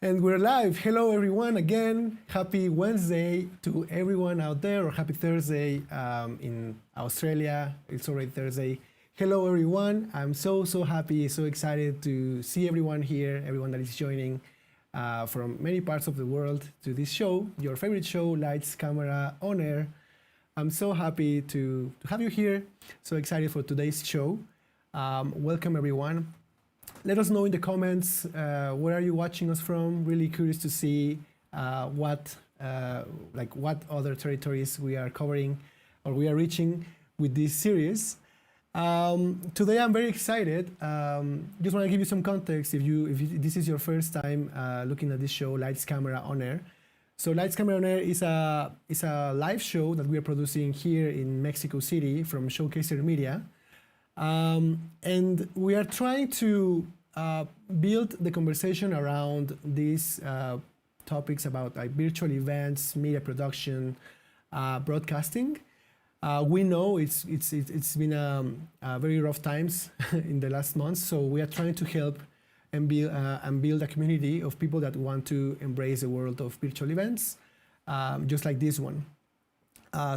And we're live. Hello, everyone. Again, happy Wednesday to everyone out there, or happy Thursday in Australia. It's already Thursday. Hello, everyone. I'm so happy, so excited to see everyone here, everyone that is joining from many parts of the world to this show, your favorite show, Lights, Camera, On Air. I'm so happy to have you here. So excited for today's show. Welcome, everyone. Let us know in the comments where are you watching us from. Really curious to see what other territories we are covering or we are reaching with this series. Today I'm very excited. Just want to give you some context if this is your first time looking at this show, Lights, Camera, On Air. So Lights, Camera, On Air is a live show that we are producing here in Mexico City from Showcaser Media. And we are trying to build the conversation around these topics about like virtual events, media production, broadcasting. We know it's been very rough times in the last months, so we are trying to help and build a community of people that want to embrace the world of virtual events, just like this one.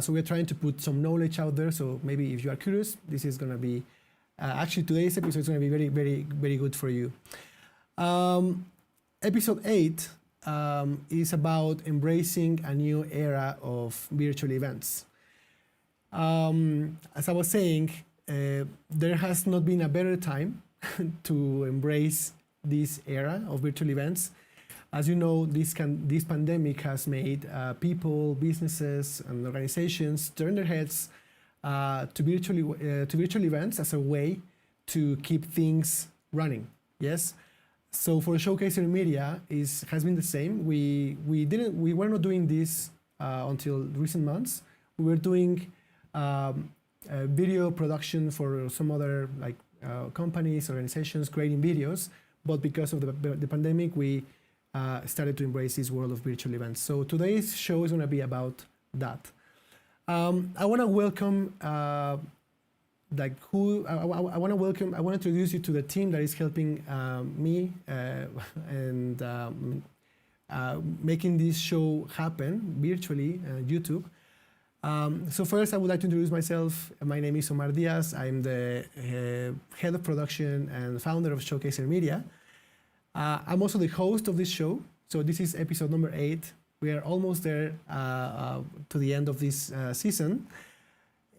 So we're trying to put some knowledge out there. So maybe if you are curious, this is going to be actually today's episode is going to be very good for you. Episode 8 is about embracing a new era of virtual events. As I was saying, there has not been a better time to embrace this era of virtual events. As you know, this pandemic has made people, businesses, and organizations turn their heads to virtual events as a way to keep things running. Yes. So for Showcaser Media, has been the same. We were not doing this until recent months. We were doing video production for some other companies, organizations creating videos, but because of the pandemic, we started to embrace this world of virtual events. So today's show is going to be about that. I want to welcome, I want to introduce you to the team that is helping me and making this show happen virtually, YouTube. So first, I would like to introduce myself. My name is Omar Diaz. I'm the head of production and founder of Showcaser Media. I'm also the host of this show. So this is episode number 8. We are almost there to the end of this season.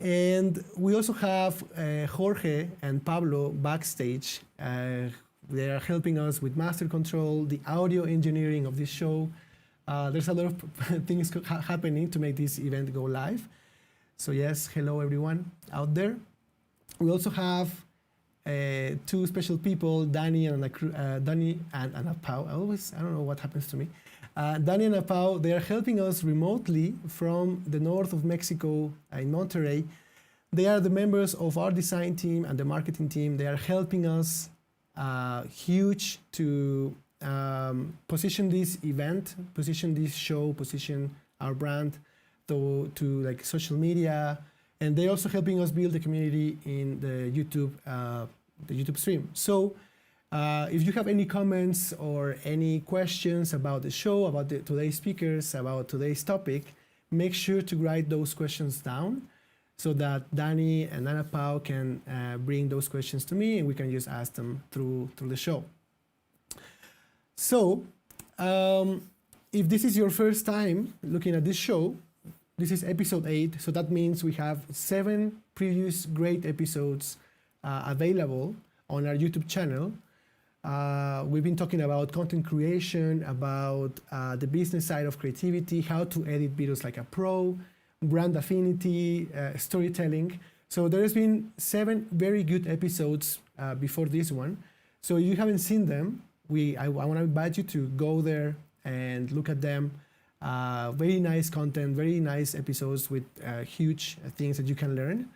And we also have Jorge and Pablo backstage. They are helping us with master control, the audio engineering of this show. There's a lot of things happening to make this event go live. So yes, hello everyone out there. We also have two special people, Danny and Anapau. I don't know what happens to me. Danny and Anapau, they are helping us remotely from the north of Mexico in Monterrey. They are the members of our design team and the marketing team. They are helping us huge to position this event, position this show, position our brand to like social media, and they're also helping us build the community in the YouTube stream. So if you have any comments or any questions about the show, about today's speakers, about today's topic, make sure to write those questions down so that Danny and Ana Pau can bring those questions to me and we can just ask them through the show. So if this is your first time looking at this show, this is episode 8, so that means we have 7 previous great episodes available on our YouTube channel. We've been talking about content creation, about the business side of creativity, how to edit videos like a pro, brand affinity, storytelling. So there has been 7 very good episodes before this one. So if you haven't seen them, I want to invite you to go there and look at them. Very nice content, very nice episodes with huge things that you can learn.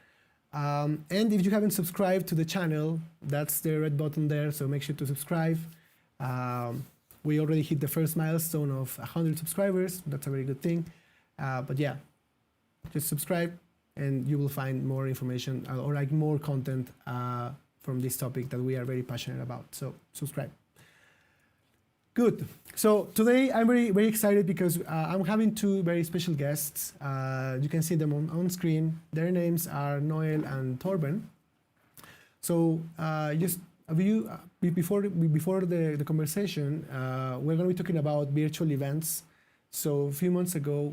And if you haven't subscribed to the channel, that's the red button there, so make sure to subscribe. We already hit the first milestone of 100 subscribers. That's a very good thing. But yeah, just subscribe and you will find more information or like more content from this topic that we are very passionate about. So subscribe. Good. So today I'm very excited because I'm having two very special guests. You can see them on screen. Their names are Noelle and Torben. So just a view, before the conversation, we're going to be talking about virtual events. So a few months ago,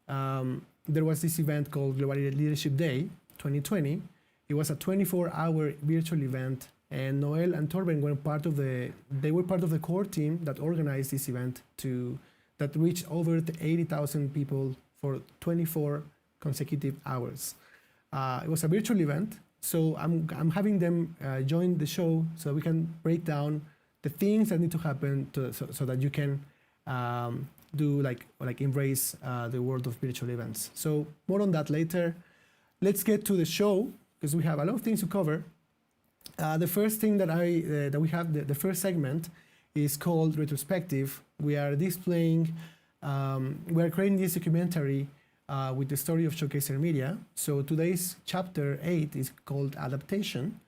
there was this event called Global Leadership Day 2020. It was a 24-hour virtual event, and Noelle and Torben were part of the core team that organized this event that reached over 80,000 people for 24 consecutive hours. It was a virtual event, so I'm having them join the show so we can break down the things that need to happen so that you can do like embrace the world of virtual events. So more on that later. Let's get to the show because we have a lot of things to cover. The first thing that we have, the first segment, is called retrospective. We are displaying, we are creating this documentary with the story of Showcaser Media. So today's chapter 8 is called adaptation.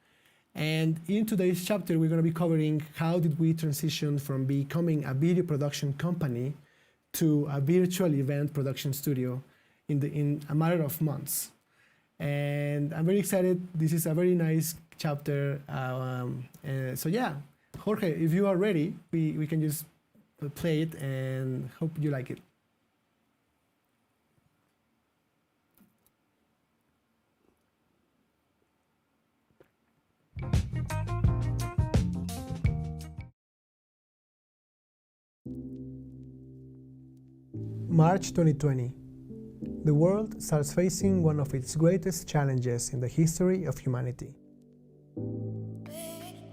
And in today's chapter, we're going to be covering how did we transition from becoming a video production company to a virtual event production studio in a matter of months. And I'm very excited. This is a very nice chapter. So yeah, Jorge, if you are ready, we can just play it and hope you like it. March 2020. The world starts facing one of its greatest challenges in the history of humanity.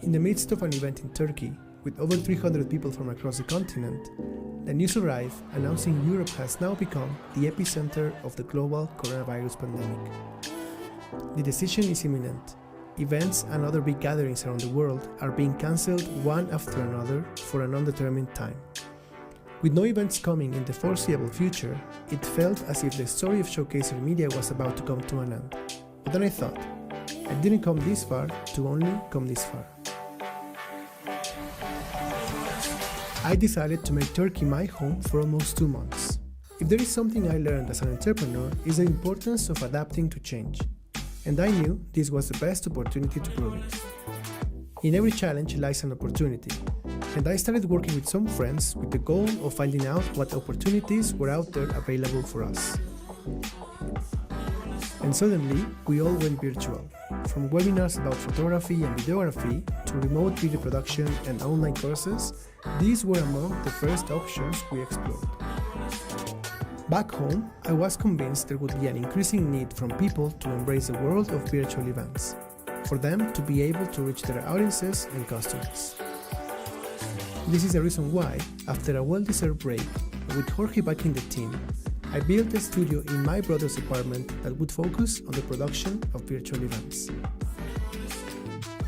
In the midst of an event in Turkey, with over 300 people from across the continent, the news arrived announcing Europe has now become the epicenter of the global coronavirus pandemic. The decision is imminent. Events and other big gatherings around the world are being cancelled one after another for an undetermined time. With no events coming in the foreseeable future, it felt as if the story of Showcaser Media was about to come to an end. But then I thought, I didn't come this far to only come this far. I decided to make Turkey my home for almost 2 months. If there is something I learned as an entrepreneur, is the importance of adapting to change. And I knew this was the best opportunity to prove it. In every challenge lies an opportunity. And I started working with some friends with the goal of finding out what opportunities were out there available for us. And suddenly, we all went virtual. From webinars about photography and videography to remote video production and online courses, these were among the first options we explored. Back home, I was convinced there would be an increasing need from people to embrace the world of virtual events, for them to be able to reach their audiences and customers. This is the reason why, after a well-deserved break, with Jorge backing the team, I built a studio in my brother's apartment that would focus on the production of virtual events.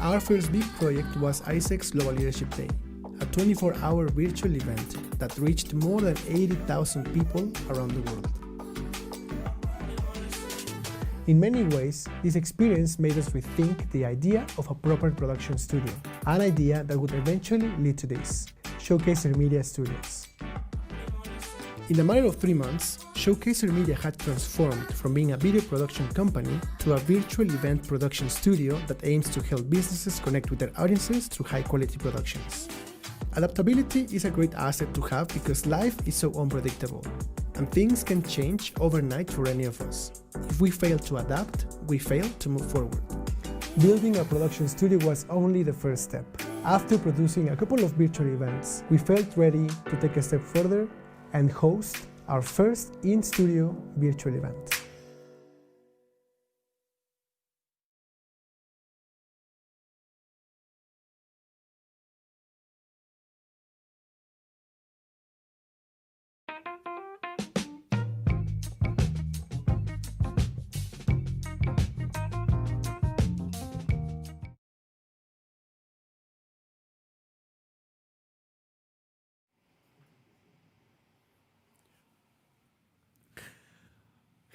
Our first big project was AIESEC Global Leadership Day, a 24-hour virtual event that reached more than 80,000 people around the world. In many ways, this experience made us rethink the idea of a proper production studio, an idea that would eventually lead to this, Showcaser Media Studios. In a matter of 3 months, Showcaser Media had transformed from being a video production company to a virtual event production studio that aims to help businesses connect with their audiences through high-quality productions. Adaptability is a great asset to have because life is so unpredictable, and things can change overnight for any of us. If we fail to adapt, we fail to move forward. Building a production studio was only the first step. After producing a couple of virtual events, we felt ready to take a step further and host our first in-studio virtual event.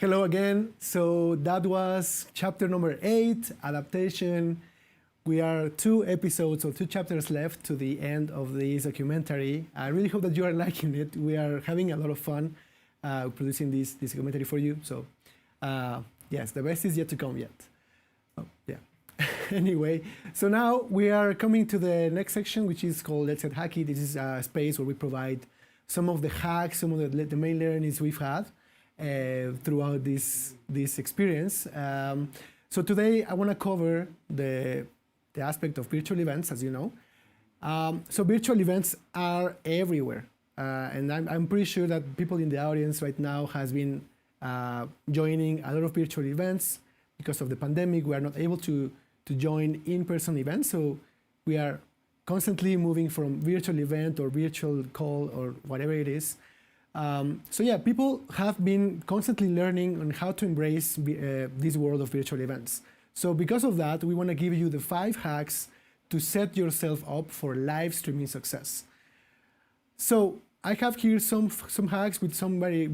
Hello again. So that was chapter number 8, adaptation. We are 2 episodes or 2 chapters left to the end of this documentary. I really hope that you are liking it. We are having a lot of fun producing this documentary for you. So, yes, the best is yet to come yet. Oh, yeah. Anyway, so now we are coming to the next section, which is called Let's Get Hacky. This is a space where we provide some of the hacks, some of the main learnings we've had throughout this experience. So today I want to cover the aspect of virtual events, as you know. So virtual events are everywhere. And I'm pretty sure that people in the audience right now has been joining a lot of virtual events. Because of the pandemic, we are not able to join in-person events. So we are constantly moving from virtual event or virtual call or whatever it is. So yeah, people have been constantly learning on how to embrace this world of virtual events. So because of that, we want to give you the 5 hacks to set yourself up for live streaming success. So I have here some hacks with some very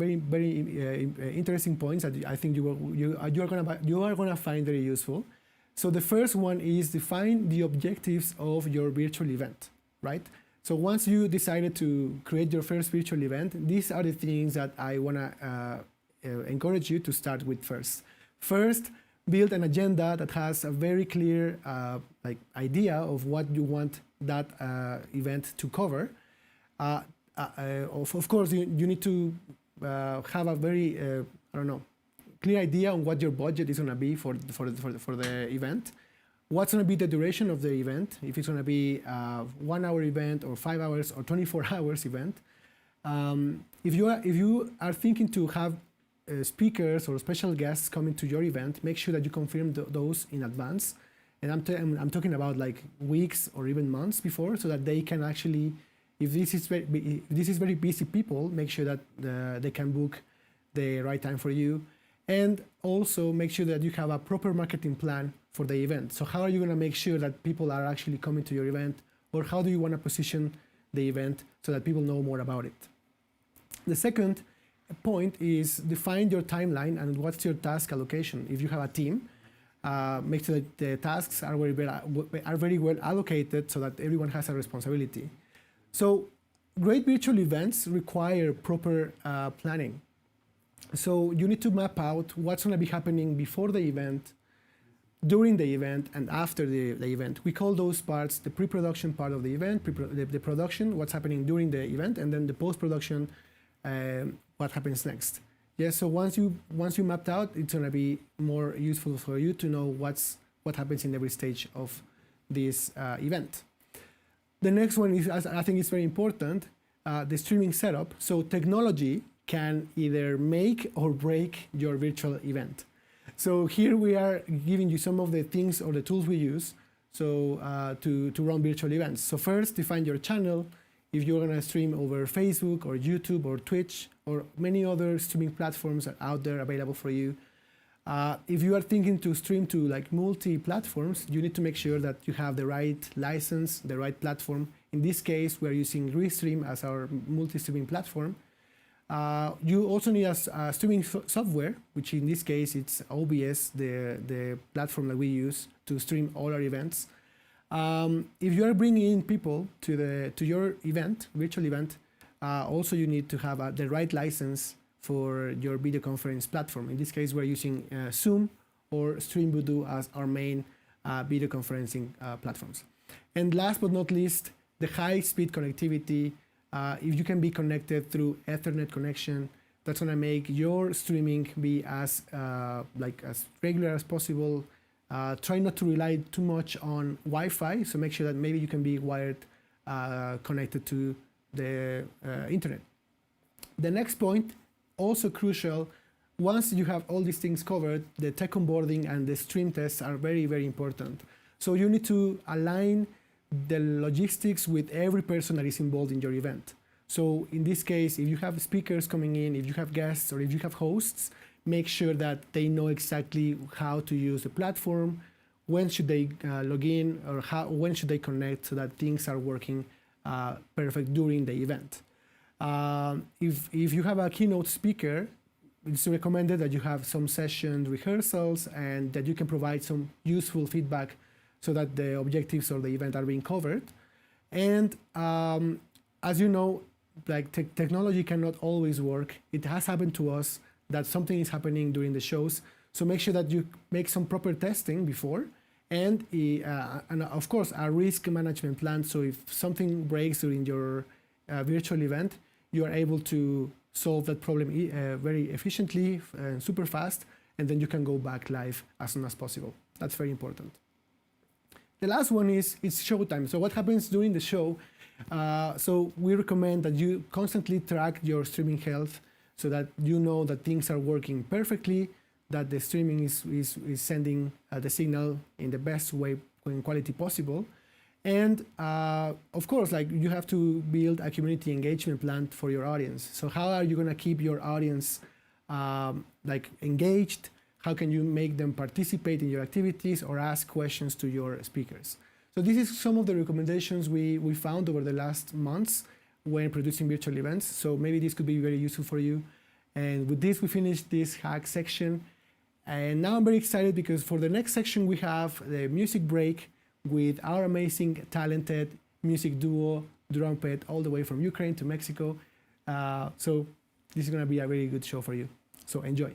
interesting points that I think you are gonna find very useful. So the first one is define the objectives of your virtual event, right? So once you decided to create your first virtual event, these are the things that I wanna encourage you to start with first. First, build an agenda that has a very clear idea of what you want that event to cover. Of course, you need to have a very clear idea on what your budget is going to be for the event. What's going to be the duration of the event? If it's going to be a 1-hour event or 5 hours or 24 hours event. If you are thinking to have speakers or special guests coming to your event, make sure that you confirm those in advance. And I'm talking about like weeks or even months before, so that they can actually, if this is very busy people, make sure that they can book the right time for you. And also make sure that you have a proper marketing plan for the event. So how are you going to make sure that people are actually coming to your event, or how do you want to position the event so that people know more about it? The second point is define your timeline and what's your task allocation. If you have a team, make sure that the tasks are very well allocated so that everyone has a responsibility. So great virtual events require proper planning. So you need to map out what's going to be happening before the event, during the event, and after the event. We call those parts the pre-production part of the event, the production, what's happening during the event, and then the post-production, what happens next. Yes, so once you mapped out, it's going to be more useful for you to know what happens in every stage of this event. The next one is, I think it's very important, the streaming setup. So technology can either make or break your virtual event. So here we are giving you some of the things or the tools we use to run virtual events. So first, define your channel. If you're going to stream over Facebook or YouTube or Twitch or many other streaming platforms are out there available for you. If you are thinking to stream to like multi-platforms, you need to make sure that you have the right license, the right platform. In this case, we're using Restream as our multi-streaming platform. You also need a streaming software, which in this case, it's OBS, the platform that we use to stream all our events. If you are bringing in people to your event, virtual event, also you need to have the right license for your video conference platform. In this case, we're using Zoom or StreamVoodoo as our main video conferencing platforms. And last but not least, the high-speed connectivity. If you can be connected through Ethernet connection, that's going to make your streaming be as regular as possible. Try not to rely too much on Wi-Fi, so make sure that maybe you can be wired connected to the internet. The next point, also crucial, once you have all these things covered, the tech onboarding and the stream tests are very, very important. So you need to align the logistics with every person that is involved in your event. So in this case, if you have speakers coming in, if you have guests, or if you have hosts, make sure that they know exactly how to use the platform, when should they log in, or when should they connect, so that things are working perfect during the event. If you have a keynote speaker, it's recommended that you have some session rehearsals and that you can provide some useful feedback so that the objectives of the event are being covered. And as you know, like technology cannot always work. It has happened to us that something is happening during the shows. So make sure that you make some proper testing before, and of course a risk management plan. So if something breaks during your virtual event, you are able to solve that problem very efficiently and super fast, and then you can go back live as soon as possible. That's very important. The last one is it's showtime. So what happens during the show? So we recommend that you constantly track your streaming health so that you know that things are working perfectly, that the streaming is sending the signal in the best way and quality possible. And of course, like, you have to build a community engagement plan for your audience. So how are you going to keep your audience like engaged? How can you make them participate in your activities or ask questions to your speakers? So this is some of the recommendations we found over the last months when producing virtual events. So maybe this could be very useful for you. And with this, we finish this hack section. And now I'm very excited because for the next section, we have the music break with our amazing, talented music duo, Drumpet, all the way from Ukraine to Mexico. So this is going to be a very good show for you. So enjoy.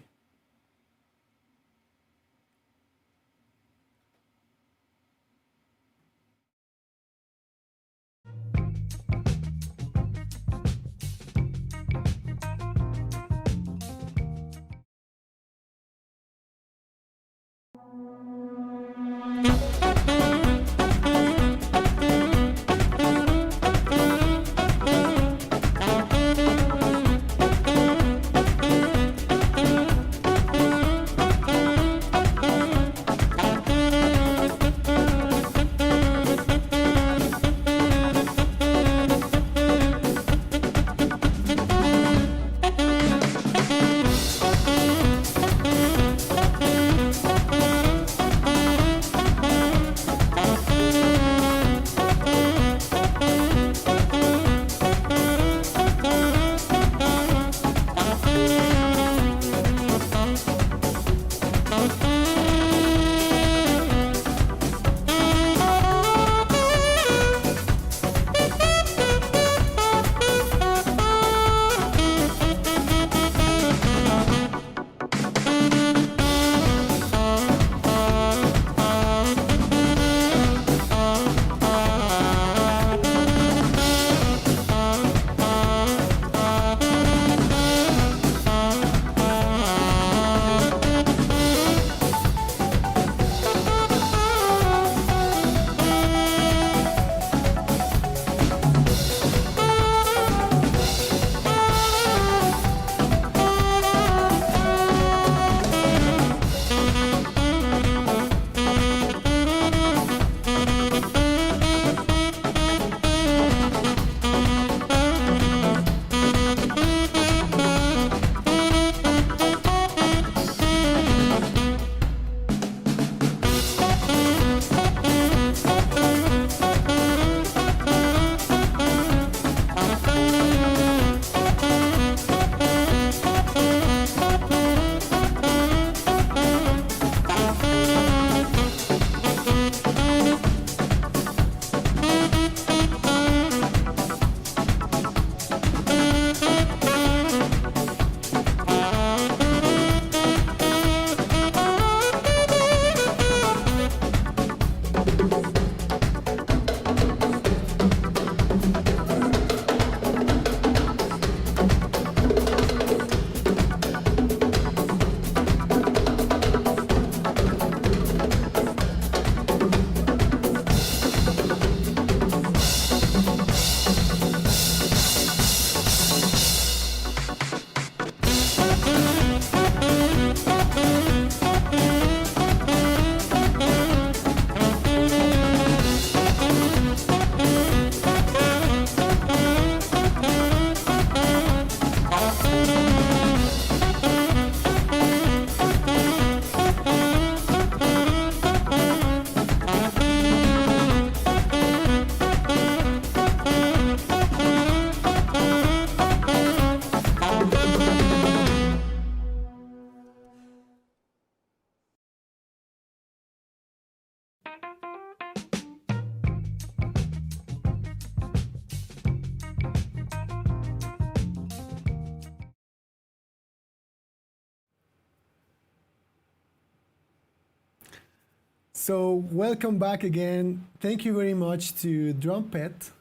So welcome back again. Thank you very much to Drumpet,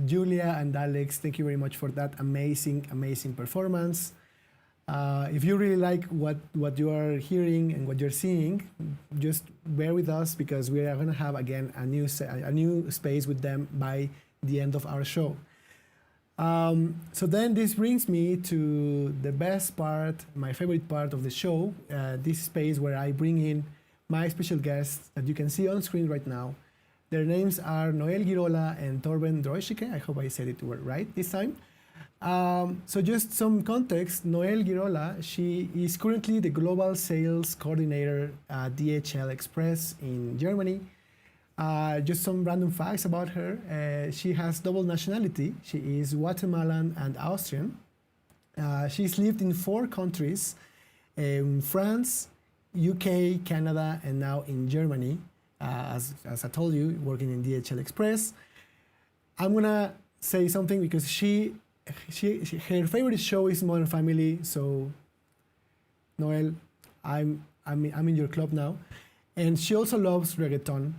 Julia and Alex. Thank you very much for that amazing performance. If you really like what you are hearing and what you're seeing, just bear with us because we are going to have again a new space with them by the end of our show. So then this brings me to the best part, my favorite part of the show, this space where I bring in my special guests that you can see on screen right now. Their names are Noelle Guirola and Torben Dreusicke. I hope I said it right this time. So just some context, Noelle Guirola, she is currently the Global Sales Coordinator at DHL Express in Germany. Just some random facts about her. She has double nationality. She is Guatemalan and Austrian. She's lived in 4 countries, France, UK, Canada, and now in Germany. As I told you, working in DHL Express. I'm gonna say something because her favorite show is Modern Family. So, Noelle, I'm in your club now, and she also loves reggaeton.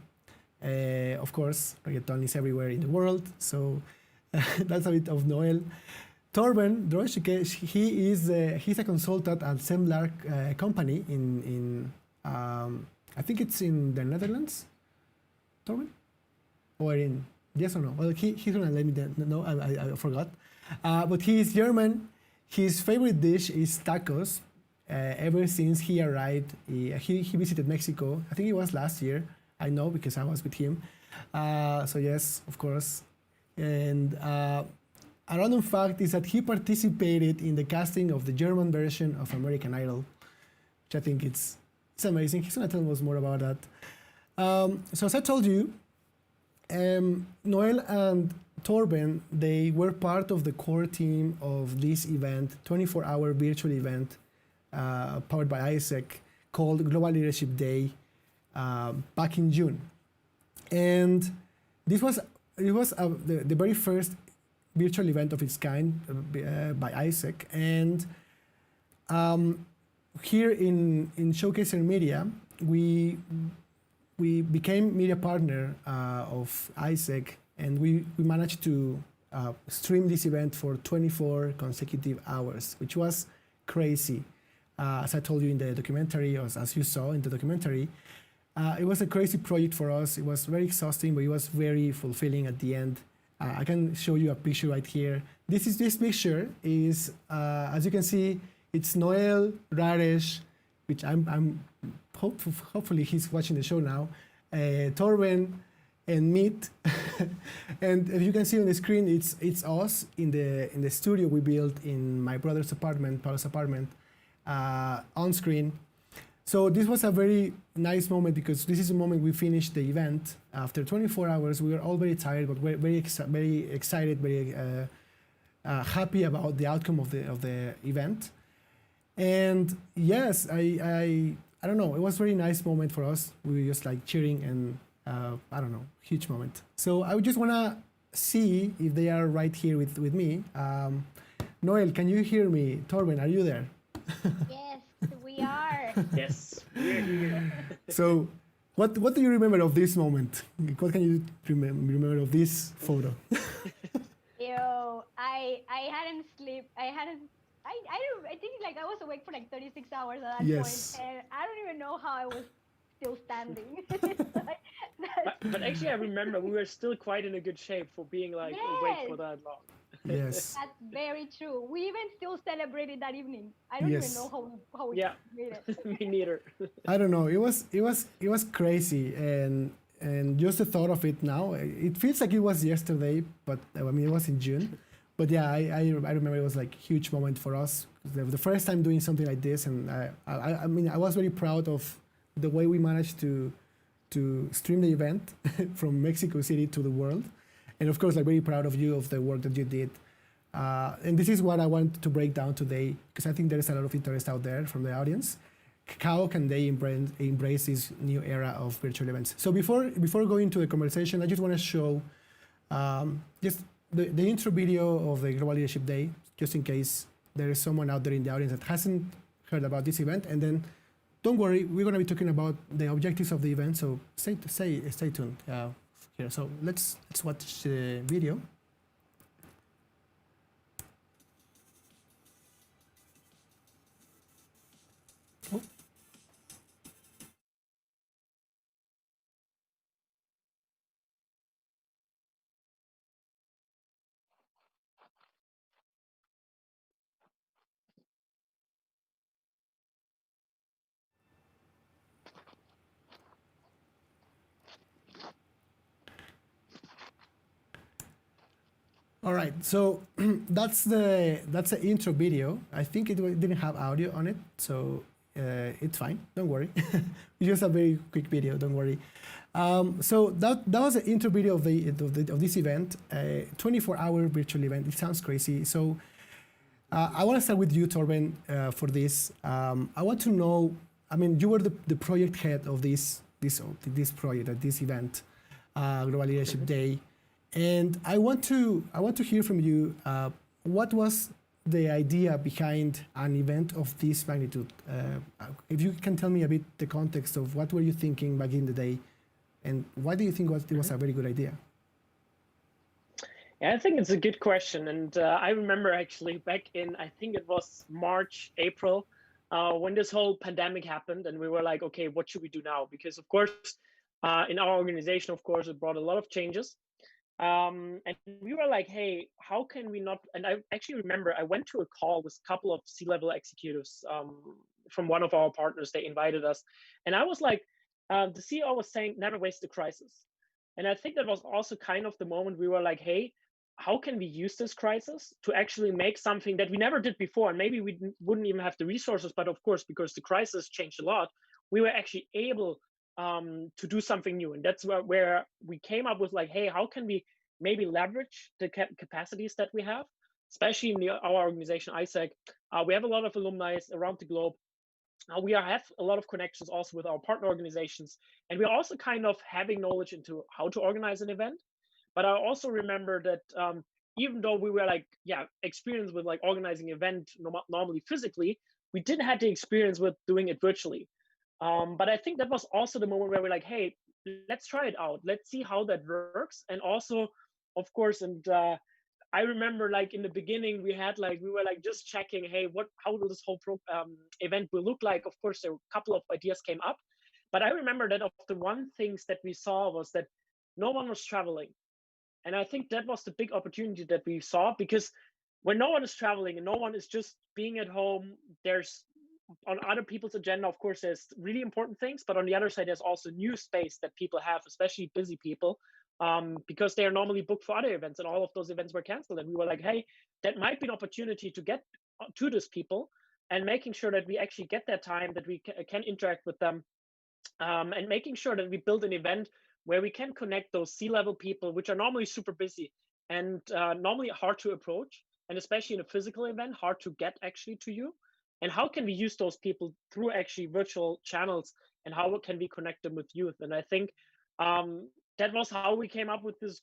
Of course, reggaeton is everywhere in the world. So that's a bit of Noelle. Torben Dreusicke, he's a consultant at Semlar company in I think it's in the Netherlands. Torben, or in yes or no? Well, he's gonna let me know. I forgot. But he is German. His favorite dish is tacos. Ever since he arrived, he visited Mexico. I think it was last year. I know because I was with him. So yes, of course. And a random fact is that he participated in the casting of the German version of American Idol, which I think it's amazing. He's gonna tell us more about that. So as I told you, Noelle and Torben, they were part of the core team of this event, 24-hour virtual event powered by AIESEC called Global Leadership Day back in June. And this was the very first virtual event of its kind by AIESEC. And here in Showcase Media, we became media partner of AIESEC, and we managed to stream this event for 24 consecutive hours, which was crazy. As I told you in the documentary, or as you saw in the documentary, it was a crazy project for us. It was very exhausting, but it was very fulfilling at the end. I can show you a picture right here. This picture is, as you can see, it's Noelle, Raresh, which hopefully he's watching the show now, Torben, and Meet. And if you can see on the screen, it's us in the studio we built in my brother's apartment, Paulo's apartment, on screen. So this was a very nice moment because this is the moment we finished the event. After 24 hours, we were all very tired, but very excited, very happy about the outcome of the event. And yes, I don't know, it was a very nice moment for us. We were just like cheering and I don't know, huge moment. So I would just wanna see if they are right here with me. Noelle, can you hear me? Torben, are you there? Yes, we are. Yes, we're here. So what do you remember of this moment? What can you remember of this photo? I hadn't slept. I think like I was awake for like 36 hours at that Yes. point, and I don't even know how I was still standing. But actually, I remember we were still quite in a good shape for being like awake for that long. Yes. That's very true. We even still celebrated that evening. I don't even know how we made it. Me neither. I don't know. It was crazy, and just the thought of it now, it feels like it was yesterday, but I mean it was in June. But yeah, I remember it was like a huge moment for us. The first time doing something like this, and I mean I was very proud of the way we managed to stream the event from Mexico City to the world. And of course, I'm very proud of you, of the work that you did. And this is what I want to break down today, because I think there is a lot of interest out there from the audience. How can they embrace this new era of virtual events? So before going into the conversation, I just want to show just the intro video of the Global Leadership Day, just in case there is someone out there in the audience that hasn't heard about this event. And then don't worry, we're going to be talking about the objectives of the event, so stay tuned here. So let's watch the video. Oh. All right, so that's the intro video. I think it didn't have audio on it, so it's fine. Don't worry. It's just a very quick video. Don't worry. So that was the intro video of this event, 24-hour virtual event. It sounds crazy. So I want to start with you, Torben, for this. I want to know. I mean, you were the project head of this project at this event, Global Leadership Day. And I want to hear from you. What was the idea behind an event of this magnitude? If you can tell me a bit the context of what were you thinking back in the day, and why do you think it was a very good idea? Yeah, I think it's a good question. And I remember actually back in, I think it was March, April, when this whole pandemic happened, and we were like, okay, what should we do now? Because of course, in our organization, of course, it brought a lot of changes. And we were like, hey, how can we not? And I actually remember I went to a call with a couple of C-level executives from one of our partners. They invited us. And I was like, the CEO was saying, never waste a crisis. And I think that was also kind of the moment we were like, hey, how can we use this crisis to actually make something that we never did before? And maybe we wouldn't even have the resources, but of course, because the crisis changed a lot, we were actually able to do something new. And that's where we came up with like, hey, how can we maybe leverage the capacities that we have, especially in our organization, AIESEC. We have a lot of alumni around the globe. We have a lot of connections also with our partner organizations. And we're also kind of having knowledge into how to organize an event. But I also remember that even though we were like, experienced with like organizing an event normally physically, we didn't have the experience with doing it virtually. But I think that was also the moment where we're like, hey, let's try it out. Let's see how that works. And also, of course, and I remember like in the beginning, we were like just checking, hey, how will this whole event will look like? Of course, there were a couple of ideas came up. But I remember that of the one things that we saw was that no one was traveling. And I think that was the big opportunity that we saw, because when no one is traveling and no one is just being at home, there's on other people's agenda, of course, there's really important things, but on the other side, there's also new space that people have, especially busy people, because they are normally booked for other events, and all of those events were canceled. And we were like, hey, that might be an opportunity to get to these people and making sure that we actually get that time, that we can interact with them, and making sure that we build an event where we can connect those C-level people, which are normally super busy and normally hard to approach, and especially in a physical event, hard to get actually to you. And how can we use those people through actually virtual channels, and how can we connect them with youth? And I think that was how we came up with this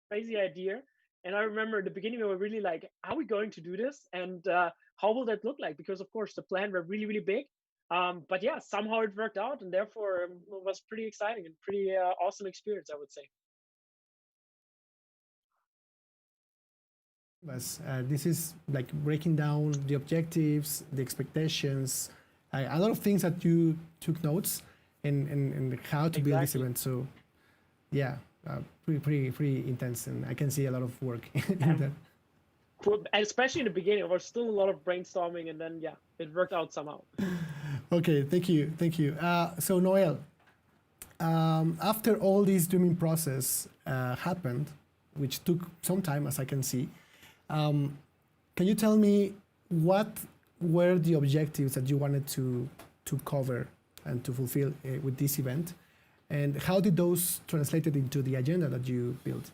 crazy idea. And I remember in the beginning, we were really like, are we going to do this? And how will that look like? Because of course the plan were really, really big. But yeah, somehow it worked out, and therefore it was pretty exciting and pretty awesome experience, I would say. This is like breaking down the objectives, the expectations, a lot of things that you took notes and how to build this event. So yeah, pretty intense, and I can see a lot of work in that. Especially in the beginning, there was still a lot of brainstorming, and then yeah, it worked out somehow. Okay, thank you. So Noelle, after all this dreaming process happened, which took some time, as I can see, can you tell me what were the objectives that you wanted to cover and to fulfill with this event, and how did those translated into the agenda that you built?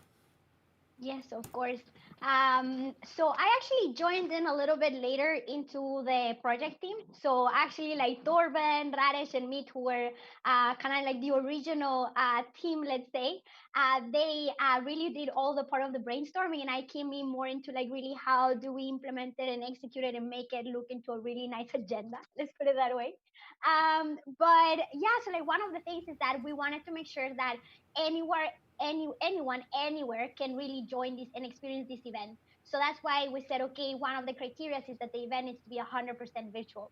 Yes, of course. So I actually joined in a little bit later into the project team. So actually, like Torben, Radesh, and Meet, who were kind of like the original team, let's say, they really did all the part of the brainstorming, and I came in more into like really how do we implement it and execute it and make it look into a really nice agenda. Let's put it that way. But yeah, so like one of the things is that we wanted to make sure that anywhere anyone anywhere can really join this and experience this event. So that's why we said, okay, one of the criteria is that the event needs to be 100% virtual.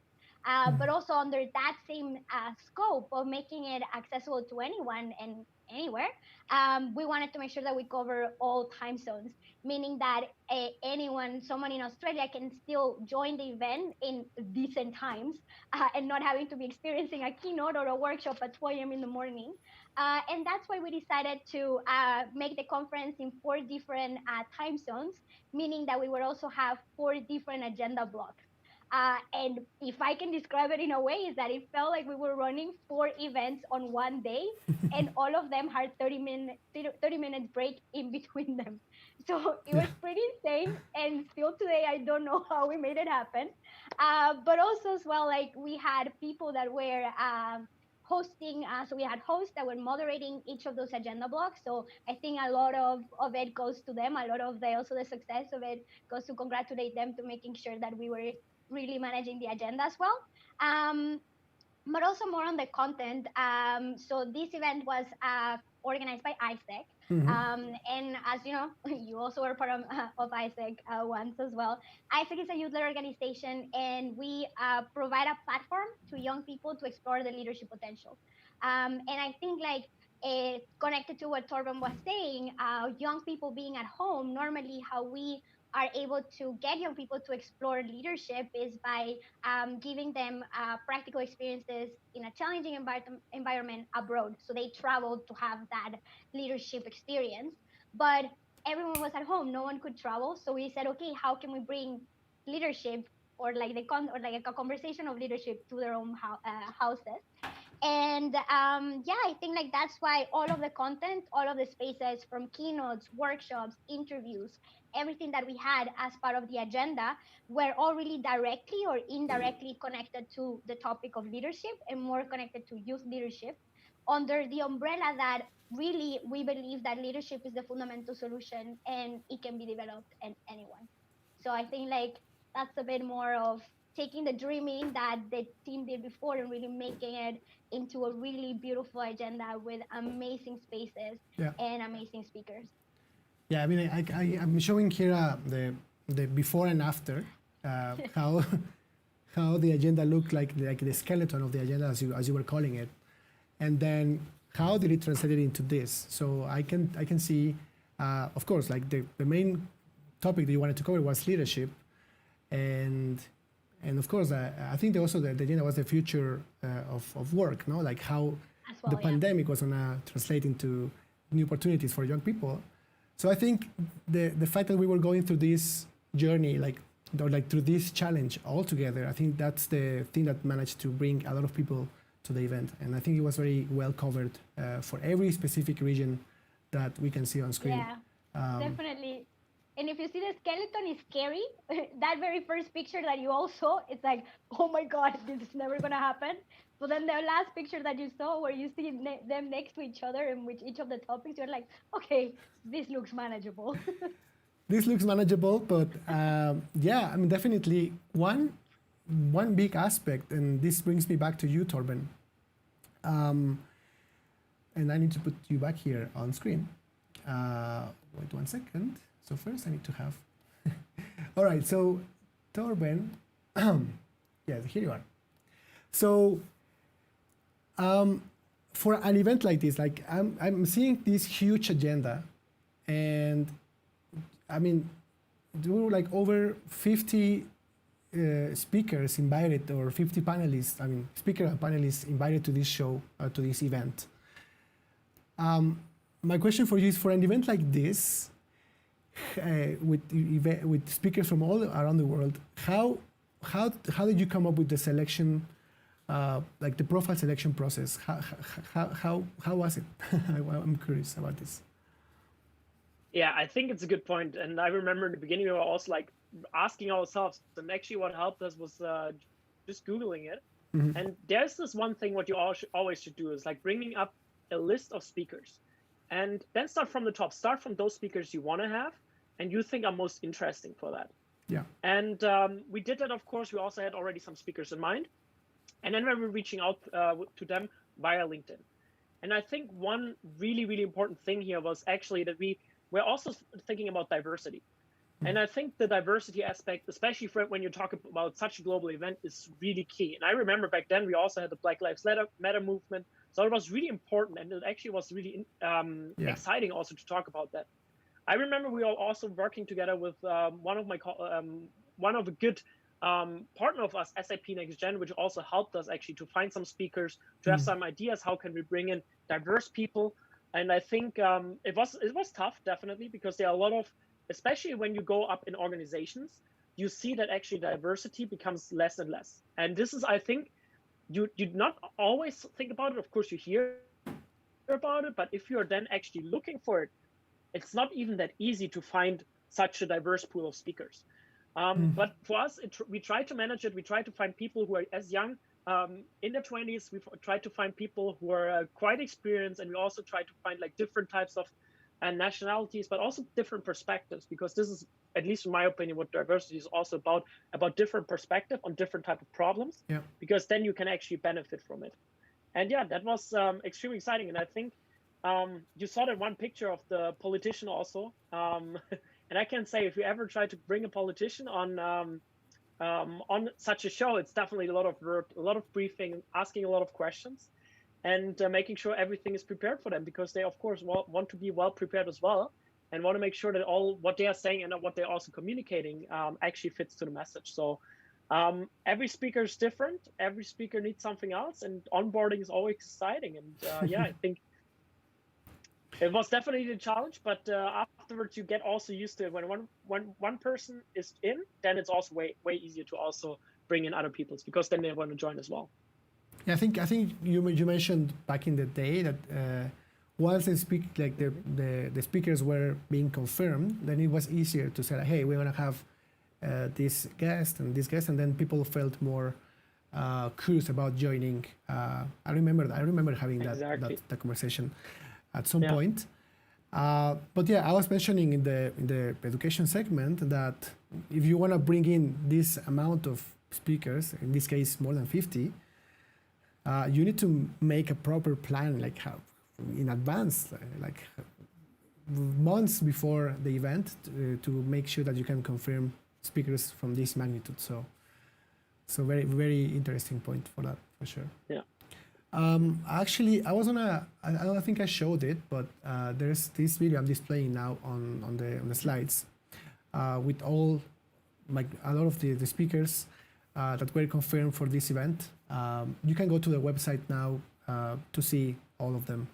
But also under that same scope of making it accessible to anyone and anywhere, we wanted to make sure that we cover all time zones, meaning that someone in Australia can still join the event in decent times and not having to be experiencing a keynote or a workshop at 2 a.m. in the morning. And that's why we decided to make the conference in 4 different time zones, meaning that we would also have 4 different agenda blocks. And if I can describe it in a way, is that it felt like we were running 4 events on one day, and all of them had 30 minutes break in between them. So it was pretty insane. And still today, I don't know how we made it happen. But also as well, like we had people that were hosting. So we had hosts that were moderating each of those agenda blocks. So I think a lot of it goes to them. A lot of the success of it goes to congratulate them to making sure that we were really managing the agenda as well. But also more on the content. So this event was organized by AIESEC. And as you know, you also were part of AIESEC once as well. AIESEC is a youth-led organization, and we provide a platform to young people to explore their leadership potential. And I think like connected to what Torben was saying, young people being at home, normally how we are able to get young people to explore leadership is by giving them practical experiences in a challenging environment abroad. So they traveled to have that leadership experience. But everyone was at home, no one could travel. So we said, okay, how can we bring leadership or like a conversation of leadership to their own houses? And yeah, I think like that's why all of the content, all of the spaces from keynotes, workshops, interviews, everything that we had as part of the agenda were all really directly or indirectly connected to the topic of leadership and more connected to youth leadership under the umbrella that really we believe that leadership is the fundamental solution and it can be developed in anyone. So I think like that's a bit more of taking the dreaming that the team did before and really making it into a really beautiful agenda with amazing spaces and amazing speakers. Yeah, I mean, I'm showing here the before and after, how the agenda looked like the skeleton of the agenda as you were calling it, and then how did it translate into this? So I can see, of course, like the main topic that you wanted to cover was leadership, and of course I think also the agenda was the future of work, no? Like how the pandemic was gonna translate into new opportunities for young people. So I think the fact that we were going through this journey, like through this challenge all together, I think that's the thing that managed to bring a lot of people to the event. And I think it was very well covered for every specific region that we can see on screen. Yeah, definitely. And if you see the skeleton is scary, that very first picture that you all saw, it's like, oh my God, this is never going to happen. But then the last picture that you saw where you see them next to each other and with each of the topics, you're like, okay, this looks manageable. This looks manageable, but yeah, I mean, definitely one big aspect, and this brings me back to you, Torben. And I need to put you back here on screen. Wait 1 second. So first I need to have, all right, so Torben, yeah, here you are. So for an event like this, like I'm seeing this huge agenda, and I mean, there were like over 50 speakers invited, or 50 panelists, I mean, speaker and panelists invited to this show, to this event. My question for you is, for an event like this, with speakers from all around the world, how did you come up with the selection, like the profile selection process? How was it? I'm curious about this. Yeah, I think it's a good point. And I remember in the beginning, we were also like asking ourselves, and actually what helped us was just Googling it. Mhm. And there's this one thing what you always should do is like bringing up a list of speakers and then start from the top. Start from those speakers you want to have and you think are most interesting for that. Yeah. And we did that, of course. We also had already some speakers in mind. And then we were reaching out to them via LinkedIn. And I think one really, really important thing here was actually that we're also thinking about diversity. And I think the diversity aspect, especially for when you talk about such a global event, is really key. And I remember back then we also had the Black Lives Matter movement, so it was really important, and it actually was really exciting also to talk about that. I remember we were also working together with one of a good partner of us, SAP Next Gen, which also helped us actually to find some speakers, to have some ideas. How can we bring in diverse people? And I think it was tough, definitely, because there are a lot of, especially when you go up in organizations, you see that actually diversity becomes less and less. And this is, I think, you not always think about it. Of course, you hear about it, but if you're then actually looking for it, it's not even that easy to find such a diverse pool of speakers. But for us, we try to manage it. We try to find people who are as young, in their 20s. We try to find people who are quite experienced, and we also try to find like different types of nationalities, but also different perspectives, because this is, at least in my opinion, what diversity is also about different perspective on different type of problems, because then you can actually benefit from it. And yeah, that was extremely exciting. And I think you saw that one picture of the politician also. And I can say, if you ever try to bring a politician on such a show, it's definitely a lot of work, a lot of briefing, asking a lot of questions, and making sure everything is prepared for them, because they, of course, want to be well prepared as well, and want to make sure that all what they are saying and what they're also communicating actually fits to the message. So every speaker is different. Every speaker needs something else, and onboarding is always exciting. And yeah, I think it was definitely a challenge, but afterwards you get also used to it. When one person is in, then it's also way easier to also bring in other people, because then they want to join as well. Yeah, I think you mentioned back in the day that once the speakers were being confirmed, then it was easier to say, hey, we're gonna have this guest, and then people felt more curious about joining. I remember having that conversation at some point. But yeah, I was mentioning in the education segment that if you want to bring in this amount of speakers, in this case more than 50, you need to make a proper plan, like how in advance, like months before the event, to make sure that you can confirm speakers from this magnitude. So very, very interesting point for that, for sure. Yeah. Actually, I don't think I showed it, but there's this video I'm displaying now on the slides with all, like a lot of the speakers that were confirmed for this event. You can go to the website now to see all of them,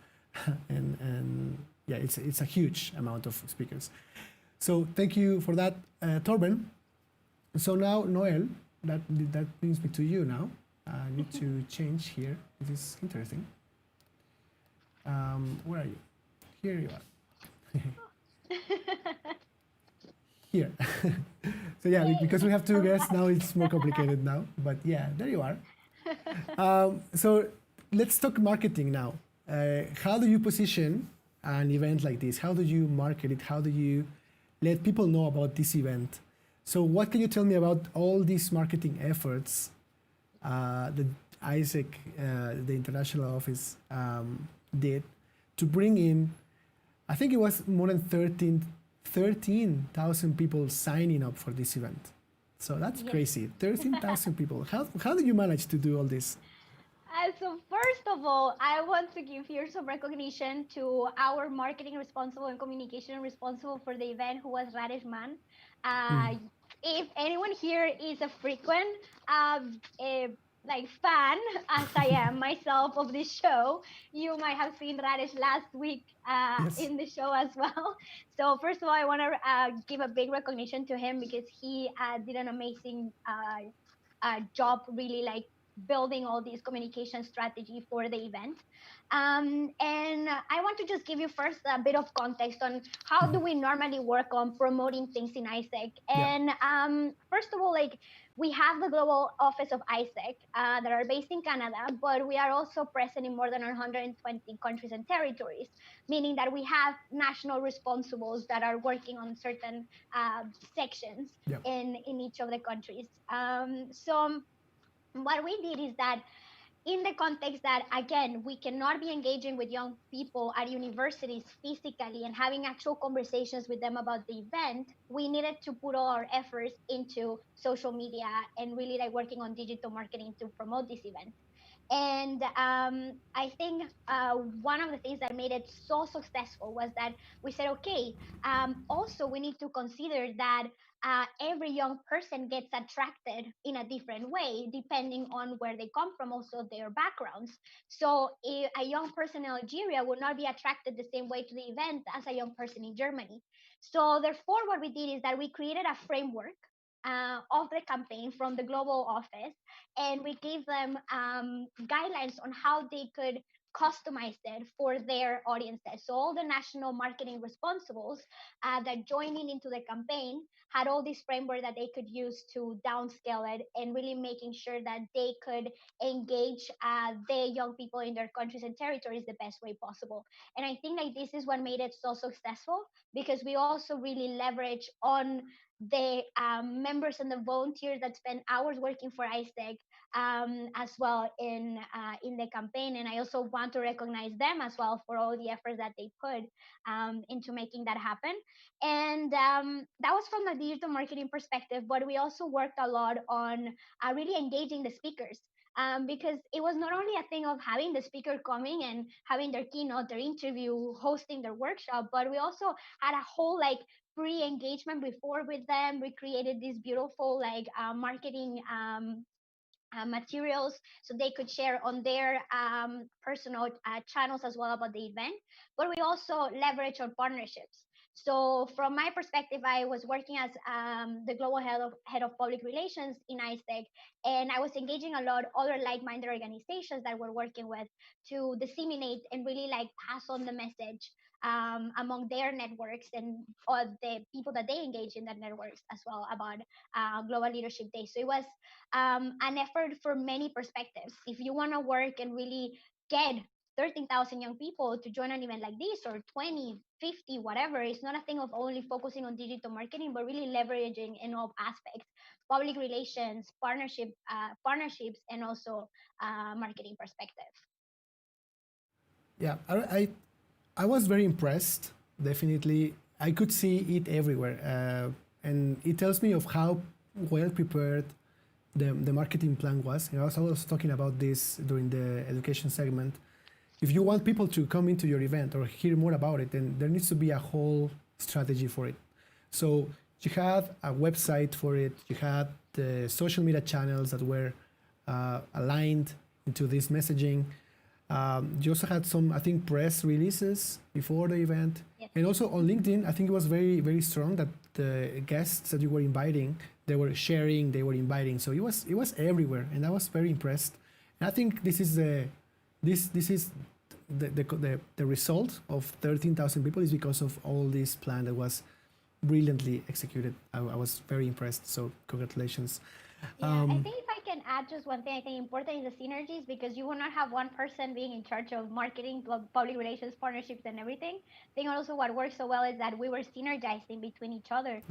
and yeah, it's a huge amount of speakers. So thank you for that, Torben. So now, Noelle, that brings me to you now. I need to change here. This is interesting. Where are you? Here you are. Here. So yeah, because we have two guests now, it's more complicated now. But yeah, there you are. So let's talk marketing now. How do you position an event like this? How do you market it? How do you let people know about this event? So what can you tell me about all these marketing efforts the AIESEC, the international office, did to bring in, I think it was more than 13,000 people signing up for this event. So that's crazy, 13,000 people. How did you manage to do all this? So first of all, I want to give here some recognition to our marketing responsible and communication responsible for the event, who was Radesh Man. If anyone here is a frequent fan, as I am myself, of this show, you might have seen Radesh last week in the show as well. So first of all, I want to give a big recognition to him, because he did an amazing job, really building all these communication strategy for the event. And I want to just give you first a bit of context on how do we normally work on promoting things in AIESEC. And first of all, like we have the global office of AIESEC that are based in Canada, but we are also present in more than 120 countries and territories, meaning that we have national responsibles that are working on certain sections in each of the countries. So what we did is that in the context that, again, we cannot be engaging with young people at universities physically and having actual conversations with them about the event, we needed to put all our efforts into social media and really like working on digital marketing to promote this event. And I think one of the things that made it so successful was that we said, okay, also we need to consider that every young person gets attracted in a different way, depending on where they come from, also their backgrounds. So a young person in Algeria will not be attracted the same way to the event as a young person in Germany. So therefore, what we did is that we created a framework of the campaign from the global office, and we gave them guidelines on how they could customize it for their audiences. So all the national marketing responsibles that joining into the campaign had all this framework that they could use to downscale it and really making sure that they could engage the young people in their countries and territories the best way possible. And I think like this is what made it so successful, because we also really leverage on the members and the volunteers that spend hours working for AIESEC as well in the campaign. And I also want to recognize them as well for all the efforts that they put into making that happen. And that was from the digital marketing perspective, but we also worked a lot on really engaging the speakers. Because it was not only a thing of having the speaker coming and having their keynote, their interview, hosting their workshop, but we also had a whole like pre-engagement before with them. We created these beautiful like marketing materials so they could share on their personal channels as well about the event. But we also leverage on partnerships. So from my perspective, I was working as the global head of public relations in AIESEC, and I was engaging a lot other like-minded organizations that we're working with to disseminate and really like pass on the message among their networks and all the people that they engage in their networks as well about Global Leadership Day. So it was an effort for many perspectives. If you want to work and really get 13,000 young people to join an event like this, or 20, 50, whatever, it's not a thing of only focusing on digital marketing, but really leveraging in all aspects, public relations, partnerships, and also marketing perspective. Yeah, I was very impressed. Definitely, I could see it everywhere, and it tells me of how well prepared the marketing plan was. And I was also talking about this during the education segment. If you want people to come into your event or hear more about it, then there needs to be a whole strategy for it. So you had a website for it. You had the social media channels that were aligned into this messaging. You also had some, I think, press releases before the event. Yes. And also on LinkedIn, I think it was very, very strong that the guests that you were inviting, they were sharing, they were inviting. So it was everywhere, and I was very impressed. And I think this is the result of 13,000 people is because of all this plan that was brilliantly executed. I was very impressed. So congratulations. Yeah, I think if I can add just one thing, I think important is the synergies, because you will not have one person being in charge of marketing, public relations, partnerships, and everything. I think also what works so well is that we were synergizing between each other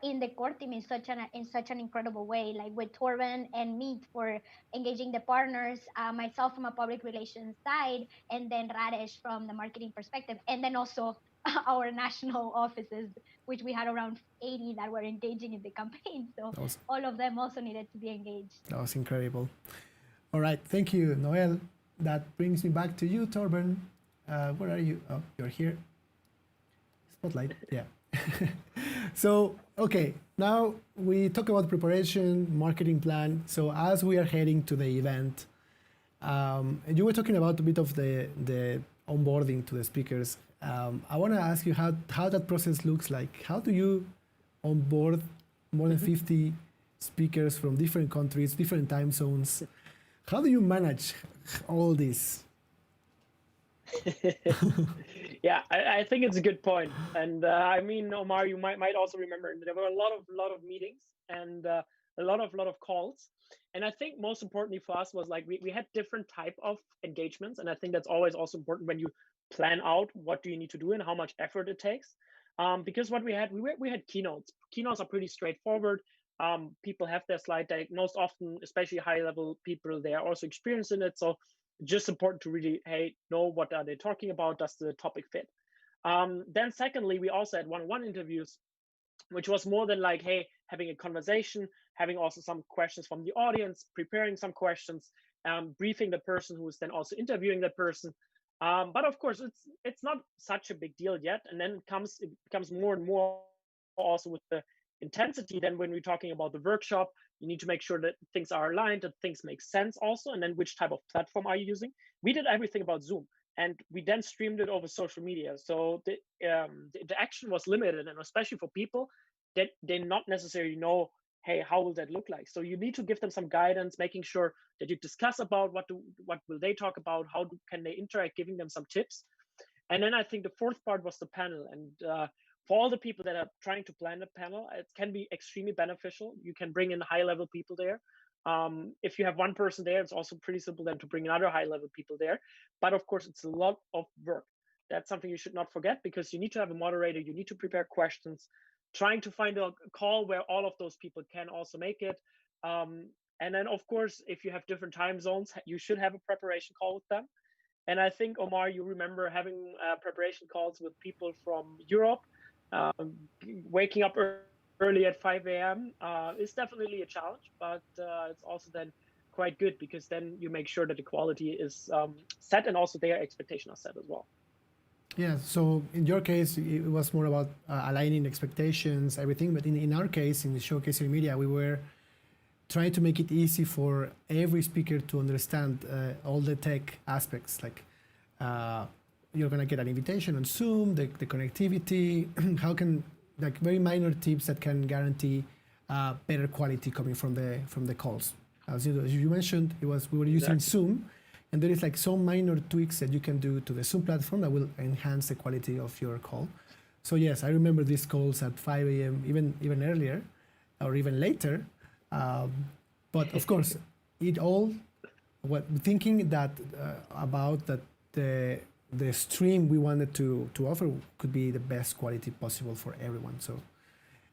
in the core team in such an incredible way, like with Torben and me for engaging the partners, myself from a public relations side, and then Radesh from the marketing perspective, and then also our national offices, which we had around 80 that were engaging in the campaign. So all of them also needed to be engaged. That was incredible. All right, thank you, Noelle. That brings me back to you, Torben. Where are you? Oh, you're here. Spotlight, yeah. So, okay, now we talk about preparation, marketing plan. So as we are heading to the event, you were talking about a bit of the onboarding to the speakers. I want to ask you how that process looks like. How do you onboard more than 50 speakers from different countries, different time zones? How do you manage all this? Yeah, I think it's a good point. And I mean, Omar, you might also remember there were a lot of meetings and a lot of calls. And I think most importantly for us was like we had different type of engagements. And I think that's always also important when you plan out what do you need to do and how much effort it takes. Because what we had keynotes. Keynotes are pretty straightforward. People have their slide deck. Most often, especially high level people, they are also experienced in it. So just important to really, hey, know what are they talking about? Does the topic fit? Then secondly, we also had one-on-one interviews, which was more than like, hey, having a conversation, having also some questions from the audience, preparing some questions, briefing the person who is then also interviewing that person. But of course, it's not such a big deal yet. And then it becomes more and more also with the intensity. Then when we're talking about the workshop, you need to make sure that things are aligned, that things make sense also. And then which type of platform are you using? We did everything about Zoom. And we then streamed it over social media. So the interaction was limited, and especially for people that they not necessarily know, hey, how will that look like? So you need to give them some guidance, making sure that you discuss about what will they talk about, can they interact, giving them some tips. And then I think the fourth part was the panel. And for all the people that are trying to plan a panel, it can be extremely beneficial. You can bring in high-level people there. If you have one person there, it's also pretty simple then to bring another high-level people there. But of course, it's a lot of work. That's something you should not forget, because you need to have a moderator, you need to prepare questions, trying to find a call where all of those people can also make it. And then, of course, if you have different time zones, you should have a preparation call with them. And I think, Omar, you remember having preparation calls with people from Europe, waking up early at 5 a.m. Is definitely a challenge, but it's also then quite good, because then you make sure that the quality is set and also their expectations are set as well. Yeah, so in your case, it was more about aligning expectations, everything. But in our case, in the Showcase Media, we were trying to make it easy for every speaker to understand all the tech aspects. Like you're going to get an invitation on Zoom, the connectivity, how can, like very minor tips that can guarantee better quality coming from the calls. As you mentioned, we were using Zoom. And there is like some minor tweaks that you can do to the Zoom platform that will enhance the quality of your call. So yes, I remember these calls at 5 a.m., even earlier, or even later. But of course, thinking that about that the stream we wanted to offer could be the best quality possible for everyone. So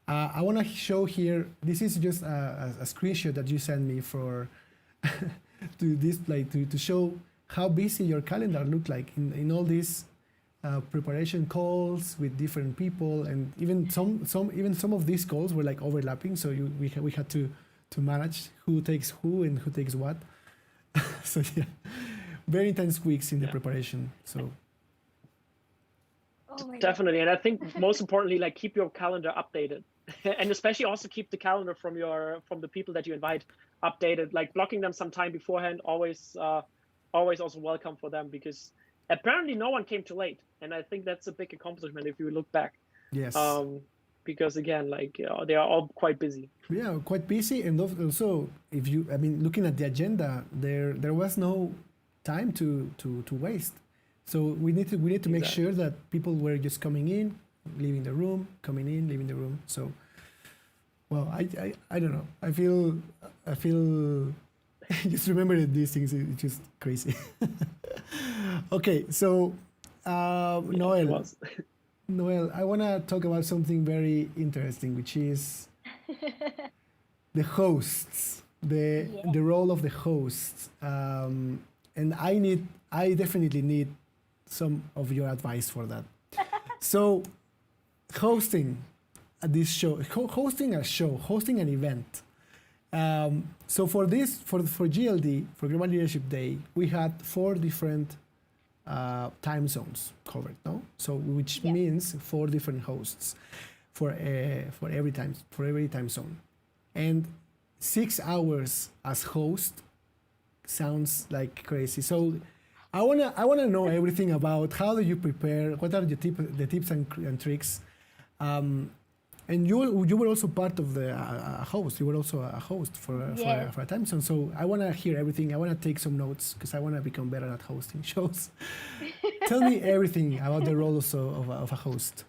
I want to show here. This is just a screenshot that you sent me for. To display to show how busy your calendar looked like in all these preparation calls with different people, and even some of these calls were like overlapping, so we had to manage who takes who and who takes what. So yeah, very intense weeks in the preparation. So definitely, and I think most importantly, like keep your calendar updated. And especially also keep the calendar from the people that you invite updated, like blocking them some time beforehand, always also welcome for them, because apparently no one came too late. And I think that's a big accomplishment if you look back. Yes. Because again, like they are all quite busy. Yeah, quite busy. And also, looking at the agenda, there was no time to waste. So we need to make sure that people were just coming in, leaving the room, coming in, leaving the room. So, well, I don't know. I feel just remember these things. It's just crazy. Okay, so Noelle, I want to talk about something very interesting, which is the hosts, the role of the hosts, and I definitely need some of your advice for that. So, hosting this show, hosting an event. So for GLD, for Global Leadership Day, we had 4 different time zones covered, no? So which means 4 different hosts for every time zone, and 6 hours as host sounds like crazy. So I wanna know everything about how do you prepare, what are the tips and tricks, And you were also part of the host. You were also a host Yes. for a time zone. So I want to hear everything. I want to take some notes because I want to become better at hosting shows. Tell me everything about the role also of a host.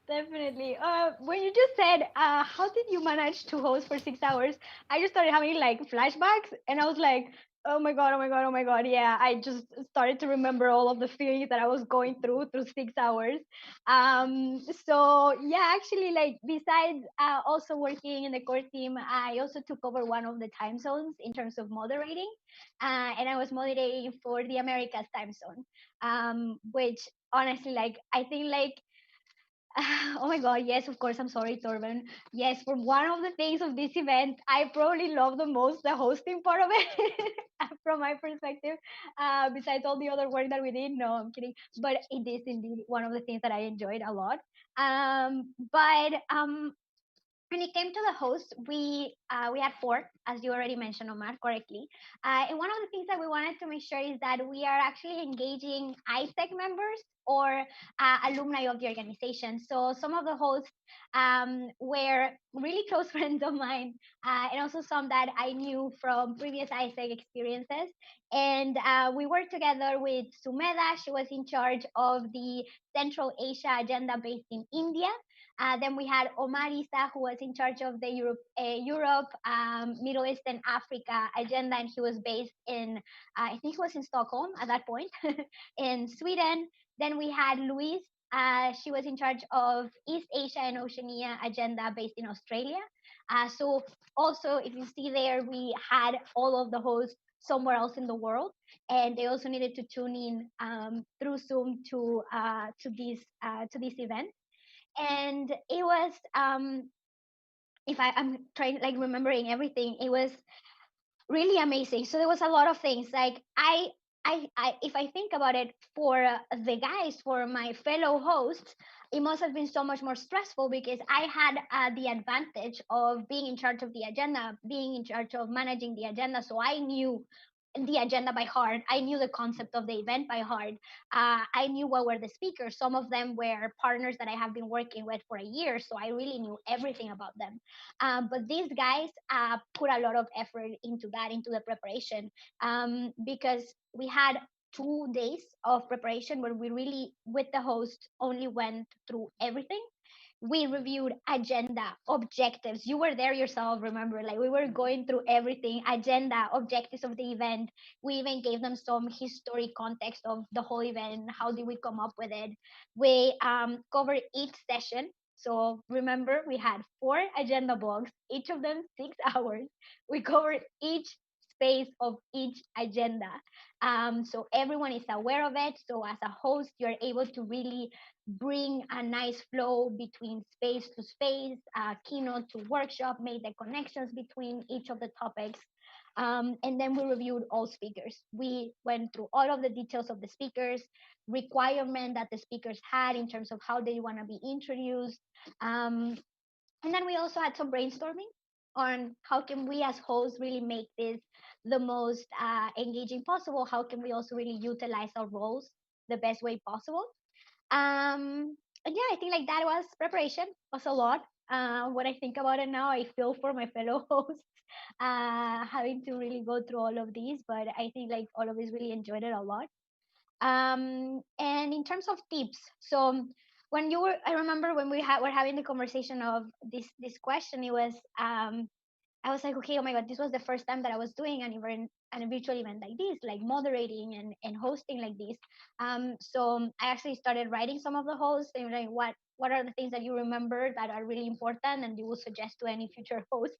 Definitely. When you just said, how did you manage to host for 6 hours? I just started having like flashbacks, and I was like, oh my god, oh my god, oh my god. Yeah, I just started to remember all of the feelings that I was going through 6 hours. So yeah, actually, like besides also working in the core team, I also took over one of the time zones in terms of moderating, and I was moderating for the Americas time zone, which honestly, like I think like oh my God, yes, of course. I'm sorry, Torben. Yes, for one of the things of this event, I probably love the most the hosting part of it from my perspective. Besides all the other work that we did, no, I'm kidding. But it is indeed one of the things that I enjoyed a lot. But when it came to the host, we had four, as you already mentioned, Omar, correctly. And one of the things that we wanted to make sure is that we are actually engaging AIESEC members or alumni of the organization. So some of the hosts were really close friends of mine, and also some that I knew from previous AIESEC experiences. And we worked together with Sumeda. She was in charge of the Central Asia agenda based in India. Then we had Omar Issa, who was in charge of the Middle East, and Africa agenda, and he was based in, I think he was in Stockholm at that point, in Sweden. Then we had Louise. She was in charge of East Asia and Oceania agenda based in Australia. So also, if you see there, we had all of the hosts somewhere else in the world, and they also needed to tune in through Zoom to this event. And it was if I'm trying like remembering everything, it was really amazing. So there was a lot of things like I if I think about it, for the guys, for my fellow hosts, it must have been so much more stressful because I had the advantage of being in charge of the agenda, being in charge of managing the agenda. So I knew the agenda by heart. I knew the concept of the event by heart. I knew what were the speakers. Some of them were partners that I have been working with for a year, so I really knew everything about them. But these guys put a lot of effort into that, into the preparation, because we had 2 days of preparation where we really, with the host, only went through everything. We reviewed agenda, objectives. You were there yourself, remember? Like we were going through everything, agenda, objectives of the event. We even gave them some history context of the whole event. How did we come up with it? We covered each session. So remember, we had four agenda blocks, each of them 6 hours. We covered each space of each agenda. So everyone is aware of it. So as a host, you're able to really bring a nice flow between space to space, keynote to workshop, make the connections between each of the topics. And then we reviewed all speakers. We went through all of the details of the speakers, requirement that the speakers had in terms of how they want to be introduced. Um, and then we also had some brainstorming on how can we as hosts really make this the most engaging possible. How can we also really utilize our roles the best way possible. And yeah, I think like that was preparation was a lot. When I think about it now, I feel for my fellow hosts having to really go through all of these, but I think like all of us really enjoyed it a lot. And in terms of tips, so when you were, I remember when were having the conversation of this question, it was I was like, okay, oh my God, this was the first time that I was doing an event, a virtual event like this, like moderating and hosting like this. So I actually started writing some of the hosts and like what are the things that you remember that are really important and you will suggest to any future host.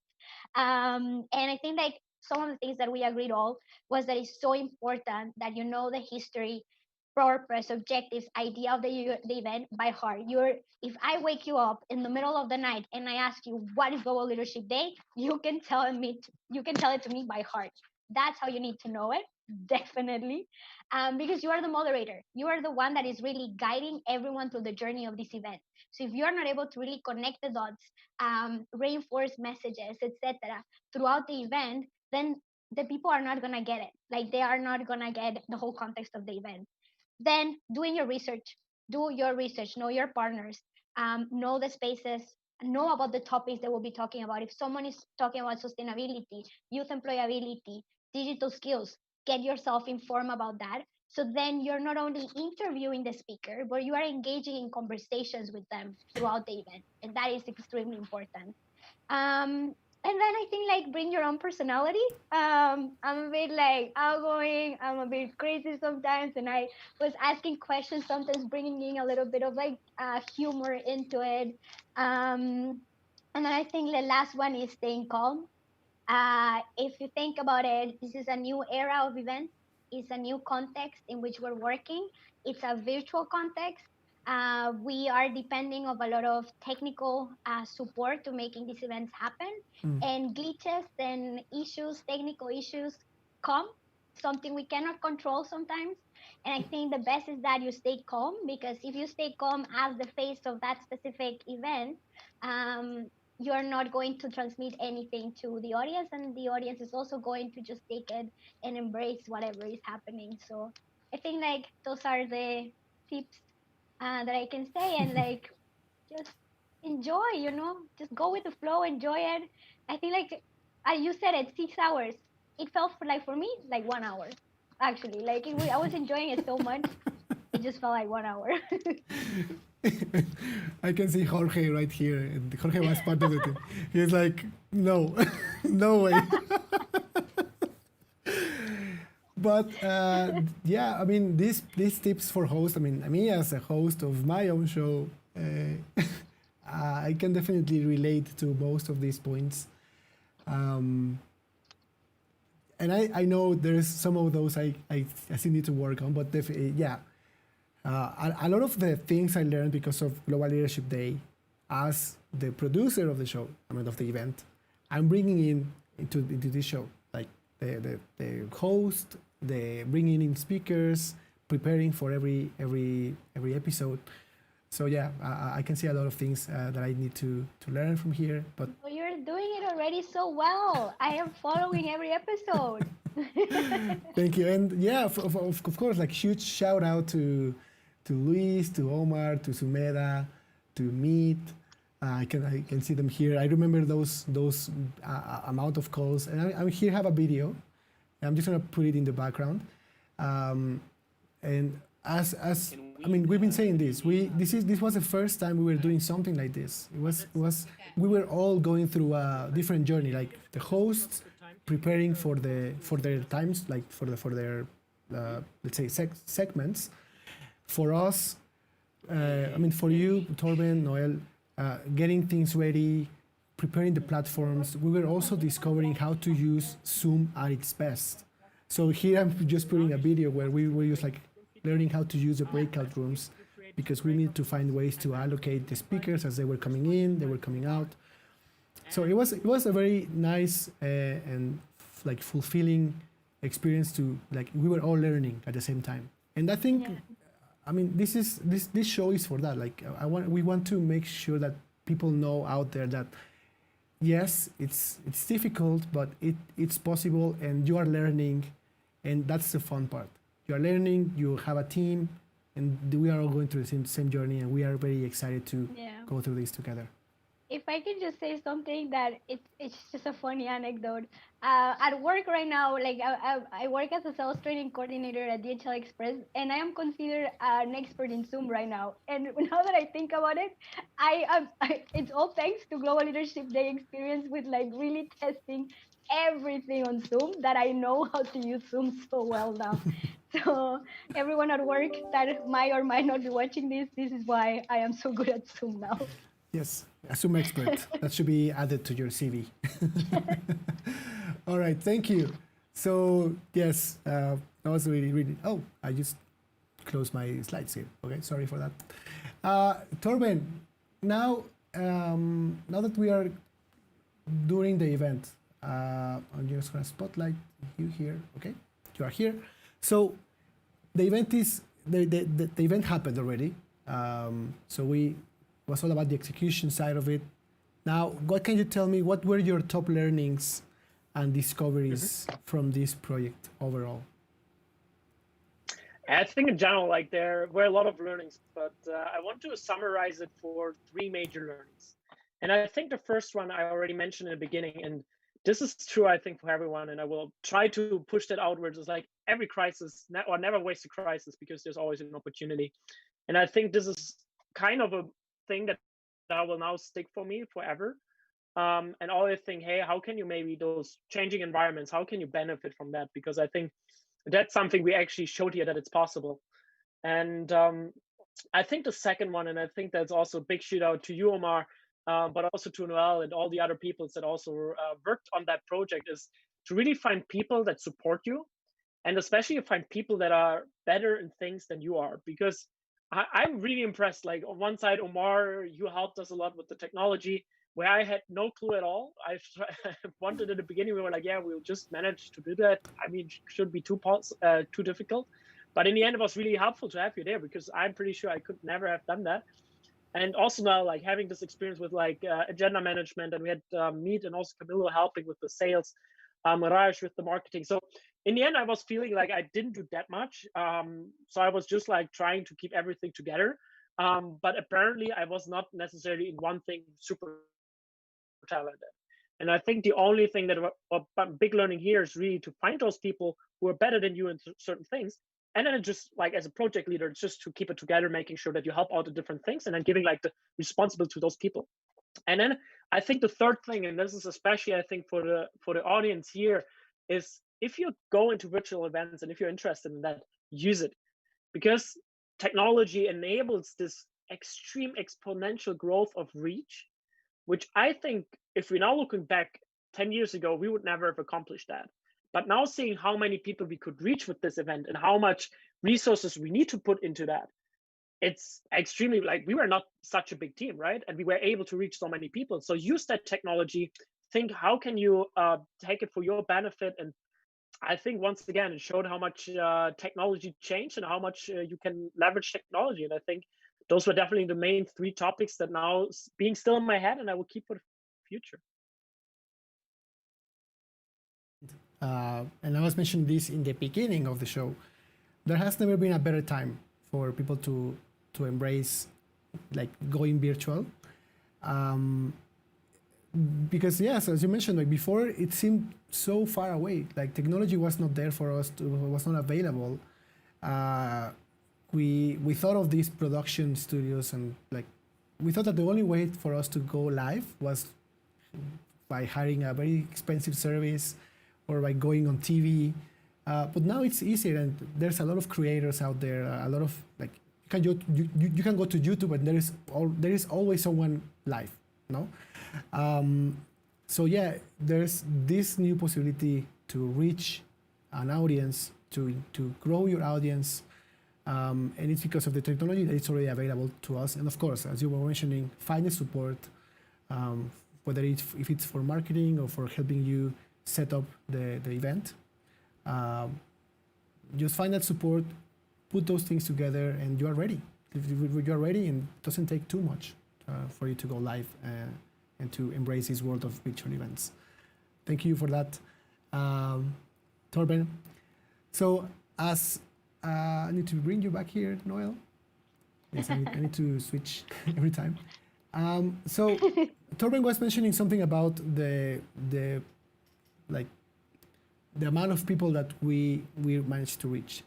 And I think like some of the things that we agreed all was that it's so important that you know the history, purpose, objectives, idea of the event by heart. If I wake you up in the middle of the night and I ask you what is Global Leadership Day, you can tell it to me by heart. That's how you need to know it, definitely, because you are the moderator. You are the one that is really guiding everyone through the journey of this event. So if you are not able to really connect the dots, reinforce messages, etc., throughout the event, then the people are not gonna get it. Like they are not gonna get the whole context of the event. Then doing your research, do your research, know your partners, know the spaces, know about the topics they will be talking about. If someone is talking about sustainability, youth employability, digital skills, get yourself informed about that. So then you're not only interviewing the speaker, but you are engaging in conversations with them throughout the event. And that is extremely important. And then I think like bring your own personality. I'm a bit like outgoing. I'm a bit crazy sometimes, and I was asking questions sometimes, bringing in a little bit of like humor into it. And then I think the last one is staying calm. If you think about it, this is a new era of events. It's a new context in which we're working. It's a virtual context. We are depending of a lot of technical support to making these events happen. Mm. And glitches and issues, technical issues come, something we cannot control sometimes. And I think the best is that you stay calm, because if you stay calm as the face of that specific event, um, you're not going to transmit anything to the audience, and the audience is also going to just take it and embrace whatever is happening. So I think like those are the tips that I can say, and like just enjoy, just go with the flow, enjoy it. I think like you said it, 6 hours, it felt like for me like 1 hour, actually. Like I was enjoying it so much, it just felt like 1 hour. I can see Jorge right here, and Jorge was part of the team. He's like, no, no way. But yeah, I mean, these tips for host. I mean, me as a host of my own show, I can definitely relate to most of these points. And I know there's some of those I still need to work on, but definitely, yeah. A lot of the things I learned because of Global Leadership Day, as the producer of the show, I mean of the event, I'm bringing into this show, like the host, the bringing in speakers, preparing for every episode. So yeah, I can see a lot of things that I need to learn from here. But Well, you're doing it already so well. I am following every episode. thank you, and yeah, of course, like huge shout out to Luis, to Omar, to Sumeda, to Meet. I can see them here. I remember those amount of calls, and I here have a video. I'm just gonna put it in the background. And as I mean, we've been saying this. This was the first time we were doing something like this. It was we were all going through a different journey. Like the hosts preparing for their times, like for their let's say segments. For us, I mean, for you, Torben, Noelle, getting things ready, preparing the platforms. We were also discovering how to use Zoom at its best. So here I'm just putting a video where we were just like learning how to use the breakout rooms, because we need to find ways to allocate the speakers as they were coming in, they were coming out. So it was a very nice and like fulfilling experience to, like, we were all learning at the same time. And I think, Yeah. I mean, this show is for that. Like, we want to make sure that people know out there that yes, it's difficult, but it's possible, and you are learning, and that's the fun part. You are learning, you have a team, and we are all going through the same journey, and we are very excited to Yeah. go through this together. If I can just say something that it's just a funny anecdote. At work right now, like I work as a sales training coordinator at DHL Express, and I am considered an expert in Zoom right now. And now that I think about it, it's all thanks to Global Leadership Day experience with like really testing everything on Zoom, that I know how to use Zoom so well now. So everyone at work that might or might not be watching this is why I am so good at Zoom now. Yes, a Zoom expert. That should be added to your CV. All right, thank you. So yes, that was really. Oh, I just closed my slides here. Okay, sorry for that. Torben, now that we are during the event, I'm just gonna spotlight you here. Okay, you are here. So the event is the event happened already. So we was all about the execution side of it. Now, what can you tell me? What were your top learnings and discoveries from this project overall? I think in general, like there were a lot of learnings, but I want to summarize it for three major learnings. And I think the first one I already mentioned in the beginning, and this is true, I think, for everyone, and I will try to push that outwards, is like every crisis, or never waste a crisis, because there's always an opportunity. And I think this is kind of a thing that will now stick for me forever. And always think, hey, how can you maybe those changing environments, how can you benefit from that? Because I think that's something we actually showed here, that it's possible. And I think the second one, and I think that's also a big shout out to you, Omar, but also to Noelle and all the other people that also worked on that project, is to really find people that support you, and especially find people that are better in things than you are. Because I'm really impressed. Like on one side, Omar, you helped us a lot with the technology, where I had no clue at all. I wanted at the beginning, we were like, yeah, we'll just manage to do that. I mean, shouldn't be too difficult. But in the end, it was really helpful to have you there, because I'm pretty sure I could never have done that. And also now, like having this experience with like agenda management, and we had Meet and also Camilo helping with the sales, Raj with the marketing. So in the end, I was feeling like I didn't do that much. So I was just like trying to keep everything together. But apparently, I was not necessarily in one thing super talented. And I think the only thing that a big learning here is really to find those people who are better than you in certain things. And then just like as a project leader, it's just to keep it together, making sure that you help out the different things, and then giving like the responsibility to those people. And then I think the third thing, and this is especially I think for the audience here, is if you go into virtual events and if you're interested in that, use it, because technology enables this extreme exponential growth of reach, which I think if we're now looking back 10 years ago, we would never have accomplished that. But now seeing how many people we could reach with this event and how much resources we need to put into that, it's extremely, like, we were not such a big team, right? And we were able to reach so many people. So use that technology, think how can you take it for your benefit. And I think once again, it showed how much technology changed and how much you can leverage technology. And I think those were definitely the main three topics that now being still in my head, and I will keep for the future. And I was mentioning this in the beginning of the show. There has never been a better time for people to embrace like going virtual. Because yes, as you mentioned, like before, it seemed so far away. Like technology was not there for us, was not available. We thought of these production studios, and like we thought that the only way for us to go live was by hiring a very expensive service or by going on TV. But now it's easier, and there's a lot of creators out there. A lot of like you can go to YouTube, and there is always someone live, no? So yeah, there's this new possibility to reach an audience, to grow your audience, and it's because of the technology that it's already available to us. And of course, as you were mentioning, find the support, whether if it's for marketing or for helping you set up the event. Just find that support, put those things together, and you are ready. You are ready, and it doesn't take too much for you to go live and to embrace this world of virtual events. Thank you for that, Torben. So as I need to bring you back here, Noelle. Yes, I need to switch every time. So Torben was mentioning something about the amount of people that we managed to reach.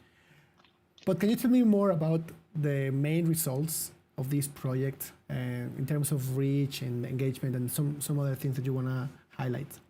But can you tell me more about the main results of this project in terms of reach and engagement and some other things that you want to highlight?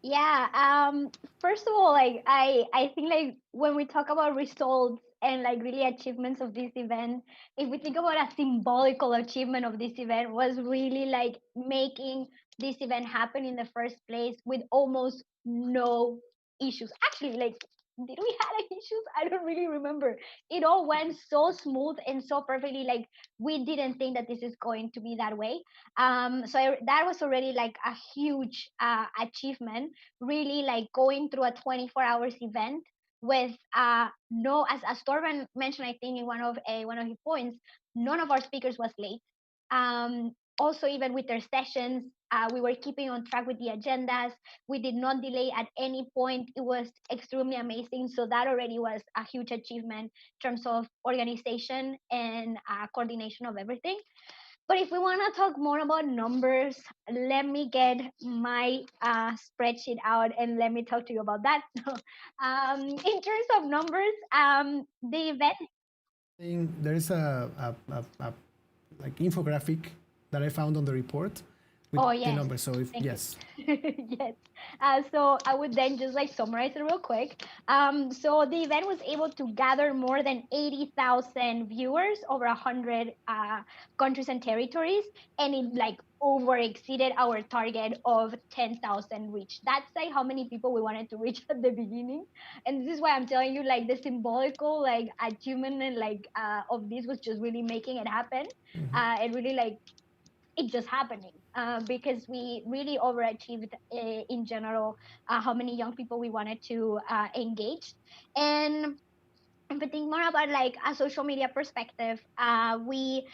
Yeah. First of all, like I think like when we talk about results and like really achievements of this event, if we think about a symbolical achievement of this event, was really like making this event happen in the first place with almost no issues. Actually, like did we have issues? I don't really remember. It all went so smooth and so perfectly. Like we didn't think that this is going to be that way. That was already like a huge achievement. Really, like going through a 24 hours event with no, as Torben mentioned, I think in one of his points, none of our speakers was late. Also, even with their sessions, we were keeping on track with the agendas. We did not delay at any point. It was extremely amazing. So that already was a huge achievement in terms of organization and coordination of everything. But if we want to talk more about numbers, let me get my spreadsheet out and let me talk to you about that. In terms of numbers, the event. There is a like infographic that I found on the report with Oh, the yes. numbers. So if Thank you. yes, Yes. So I would then just like summarize it real quick. So the event was able to gather more than 80,000 viewers over 100 countries and territories, and it like over exceeded our target of 10,000 reach. That's like how many people we wanted to reach at the beginning. And this is why I'm telling you, like the symbolical like achievement and like of this was just really making it happen. It really like it's just happening because we really overachieved in general how many young people we wanted to engage. And if I think more about like a social media perspective, we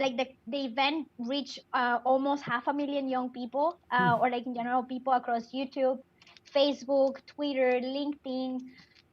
like the event reached almost 500,000 young people, or like in general people across YouTube, Facebook, Twitter, LinkedIn,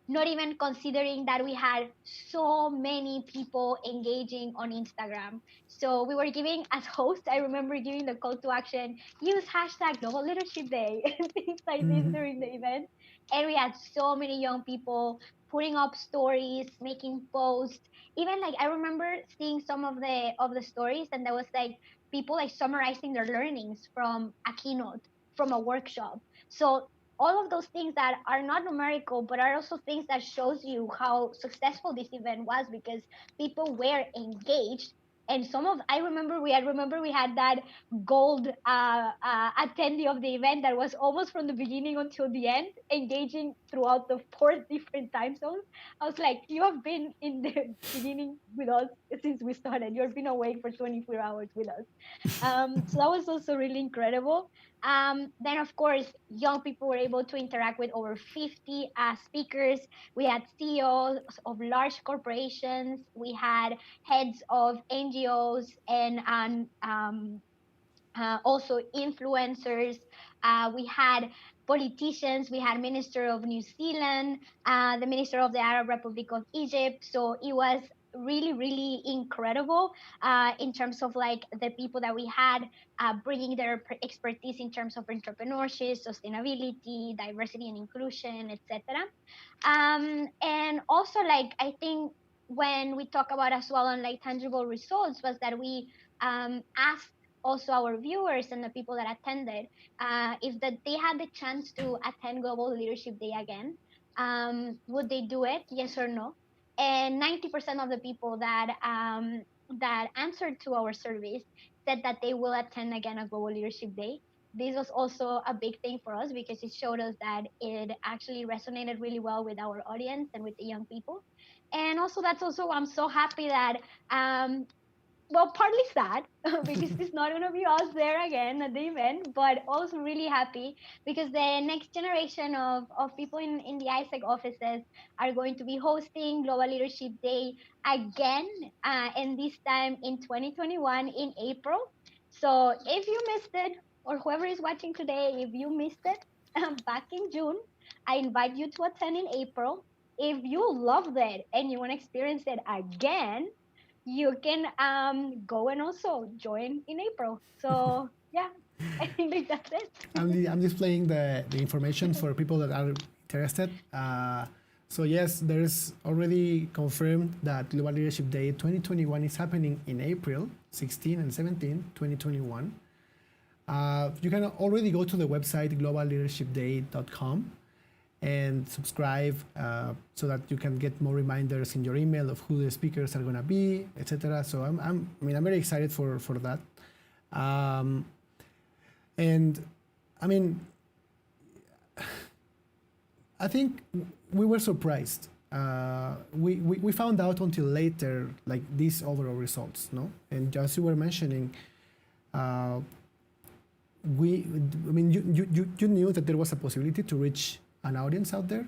not even considering that we had so many people engaging on Instagram. So we were giving, as host, I remember giving the call to action, use hashtag Global Leadership Day and things like this during the event. And we had so many young people putting up stories, making posts. Even like I remember seeing some of the stories, and there was like people like summarizing their learnings from a keynote, from a workshop. So all of those things that are not numerical but are also things that shows you how successful this event was because people were engaged. And some of I remember we had that gold attendee of the event that was almost from the beginning until the end engaging throughout the four different time zones. I was like, you have been in the beginning with us since we started. You've been awake for 24 hours with us. So that was also really incredible. Then, of course, young people were able to interact with over 50 speakers. We had CEOs of large corporations. We had heads of NGOs and also influencers. We had politicians. We had Minister of New Zealand, the Minister of the Arab Republic of Egypt. So it was really, really incredible in terms of like the people that we had bringing their expertise in terms of entrepreneurship, sustainability, diversity and inclusion, etc. And also like I think when we talk about as well on like tangible results was that we asked also our viewers and the people that attended if that they had the chance to attend Global Leadership Day again, would they do it, yes or no? And 90% of the people that answered to our surveys said that they will attend again a Global Leadership Day. This was also a big thing for us because it showed us that it actually resonated really well with our audience and with the young people. And also that's also I'm so happy that well, partly sad because it's not going to be us there again at the event, but also really happy because the next generation of people in the AIESEC offices are going to be hosting Global Leadership Day again, and this time in 2021 in April. So if you missed it, or whoever is watching today, if you missed it back in June, I invite you to attend in April. If you loved it and you want to experience it again, you can go and also join in April. So yeah, I think like that's it. I'm displaying the information for people that are interested. So yes, there is already confirmed that Global Leadership Day 2021 is happening in April 16 and 17, 2021. You can already go to the website globalleadershipday.com and subscribe so that you can get more reminders in your email of who the speakers are going to be, etc. So I'm very excited for that. And I mean, I think we were surprised. We found out until later, like these overall results, no? And as you were mentioning, you knew that there was a possibility to reach an audience out there,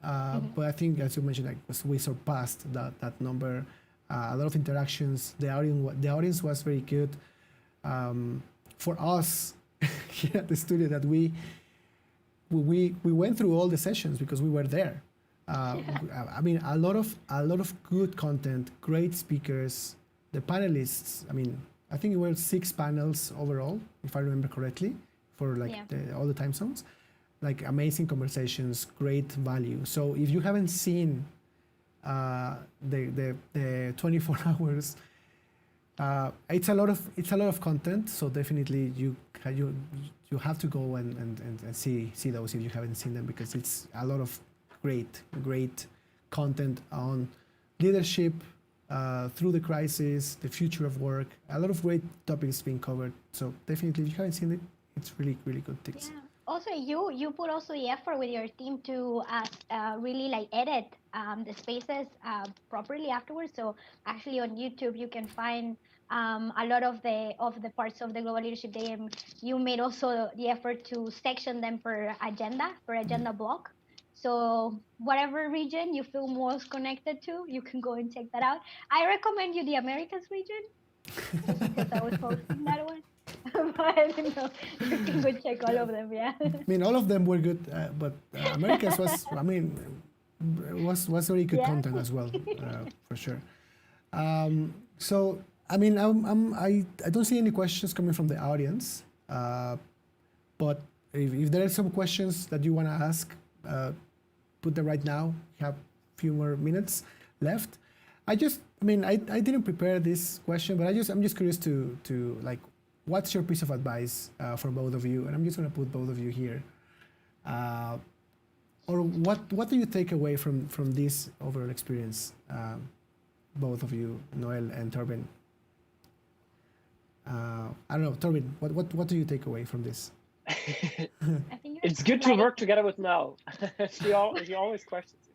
but I think, as you mentioned, like we surpassed that number. A lot of interactions. The audience was very good. For us here at the studio, that we went through all the sessions because we were there. I mean, a lot of good content, great speakers. The panelists, I mean, I think it were 6 panels overall, if I remember correctly, for like all the time zones. Like amazing conversations, great value. So if you haven't seen the 24 hours, it's a lot of content. So definitely you have to go and see those if you haven't seen them, because it's a lot of great content on leadership through the crisis, the future of work. A lot of great topics being covered. So definitely, if you haven't seen it, it's really good tips. Yeah. Also, you put also the effort with your team to really like edit the spaces properly afterwards. So actually on YouTube you can find a lot of the parts of the Global Leadership Day, and you made also the effort to section them per agenda block. So whatever region you feel most connected to, you can go and check that out. I recommend you the Americas region, just because I was hosting that one. But no, you can go check all of them. Yeah. I mean, all of them were good, but Americas was, I mean, was very good content as well, for sure. So, I mean, I don't see any questions coming from the audience, but if there are some questions that you want to ask, put them right now. We have a few more minutes left. I mean, I didn't prepare this question, but I'm just curious to like, what's your piece of advice for both of you? And I'm just going to put both of you here. Or what do you take away from this overall experience, both of you, Noelle and Torben? I don't know, Torben, what do you take away from this? It's good to work together with Noelle. she always questions you.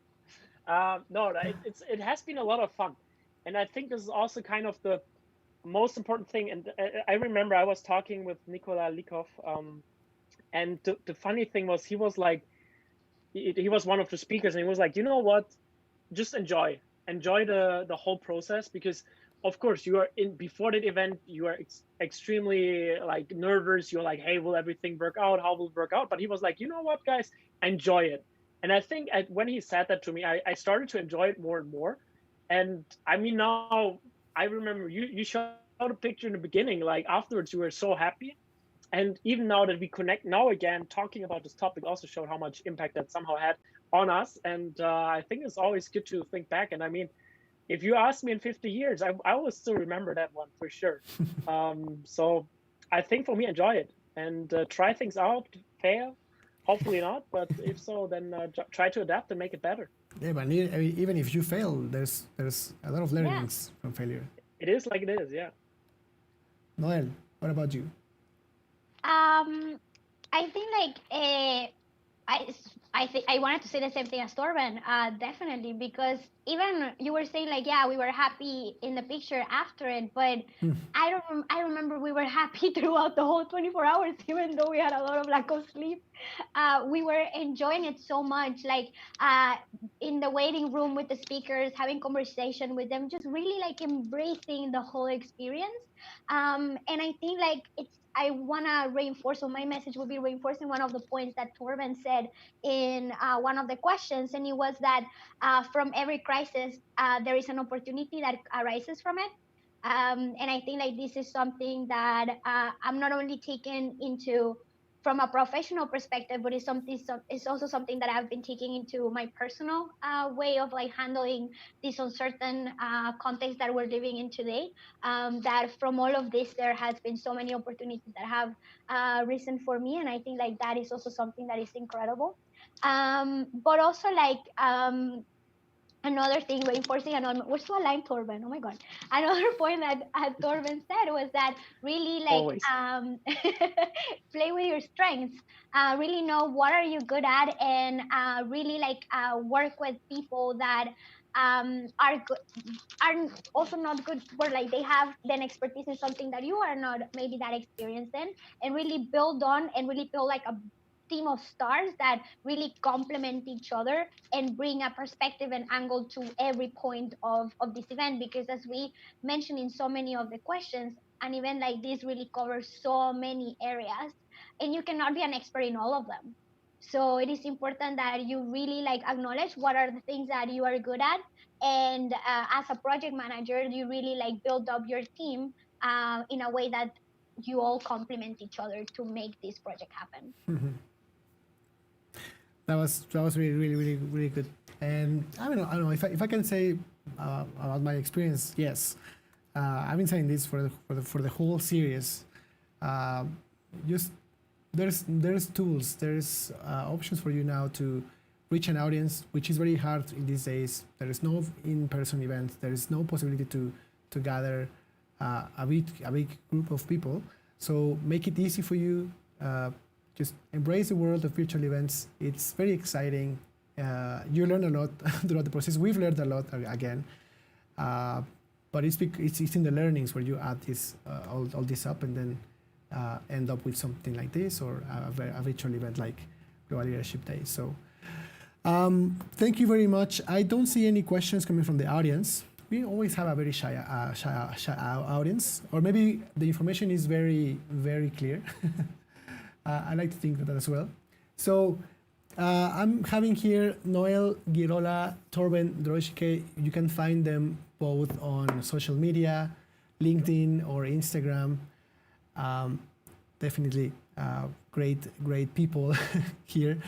No, it has been a lot of fun, and I think this is also kind of the most important thing. And I remember I was talking with Nikola Likov, and the funny thing was, he was like, he was one of the speakers, and he was like, you know what, just enjoy the whole process, because of course you are before that event, you are extremely like nervous. You're like, hey, will everything work out? How will it work out? But he was like, you know what, guys, enjoy it. And I think when he said that to me, I started to enjoy it more and more. And I mean, now I remember you showed a picture in the beginning, like afterwards you were so happy. And even now that we connect now again, talking about this topic also showed how much impact that somehow had on us. And I think it's always good to think back. And I mean, if you ask me in 50 years, I will still remember that one for sure. So I think for me, enjoy it and try things out, fail, hopefully not. But if so, then try to adapt and make it better. Yeah, but even if you fail, there's a lot of learnings from failure. It is like it is, yeah. Noelle, what about you? I think like I wanted to say the same thing as Torben, definitely, because even you were saying like, yeah, we were happy in the picture after it, but I remember we were happy throughout the whole 24 hours, even though we had a lot of lack of sleep. We were enjoying it so much, like in the waiting room with the speakers, having conversation with them, just really like embracing the whole experience. And I think like I want to reinforce, so my message will be reinforcing one of the points that Torben said in one of the questions, and it was that from every crisis, there is an opportunity that arises from it. And I think like this is something that I'm not only taking into from a professional perspective, but it's also something that I've been taking into my personal way of like handling this uncertain context that we're living in today. That from all of this, there has been so many opportunities that have risen for me, and I think like that is also something that is incredible. But also like another thing, reinforcing we're so aligned, Torben. Oh my God. Another point that Torben said was that really like play with your strengths, really know what are you good at, and really like work with people that are also not good, or like they have then expertise in something that you are not maybe that experienced in, and really build on and really build like a team of stars that really complement each other and bring a perspective and angle to every point of this event. Because as we mentioned in so many of the questions, an event like this really covers so many areas, and you cannot be an expert in all of them. So it is important that you really like acknowledge what are the things that you are good at, and as a project manager, you really like build up your team in a way that you all complement each other to make this project happen. That was really good. And I don't know if I can say about my experience. Yes, I've been saying this for the whole series. Just there's tools, there's options for you now to reach an audience, which is very hard in these days. There is no in-person event. There is no possibility to gather a big group of people. So make it easy for you. Just embrace the world of virtual events. It's very exciting. You learn a lot throughout the process. We've learned a lot again, but it's in the learnings where you add this all this up and then end up with something like this or a virtual event like Global Leadership Day. So thank you very much. I don't see any questions coming from the audience. We always have a very shy audience, or maybe the information is very clear. I like to think that as well. So I'm having here Noelle, Guirola, Torben, Dreusicke. You can find them both on social media, LinkedIn or Instagram. Definitely great people here.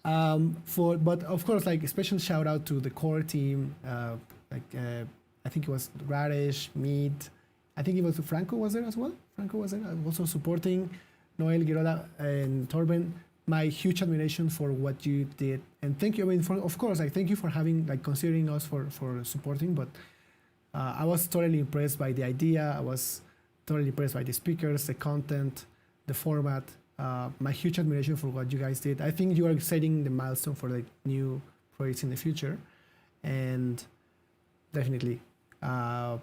But of course, like a special shout out to the core team. I think it was Radesh, Mead. I think it was Franco was there as well. Franco was there also supporting. Noelle, Guirola, and Torben, my huge admiration for what you did, and thank you. I mean, of course, I thank you for considering us for supporting. But I was totally impressed by the idea. I was totally impressed by the speakers, the content, the format. My huge admiration for what you guys did. I think you are setting the milestone for new projects in the future, and definitely my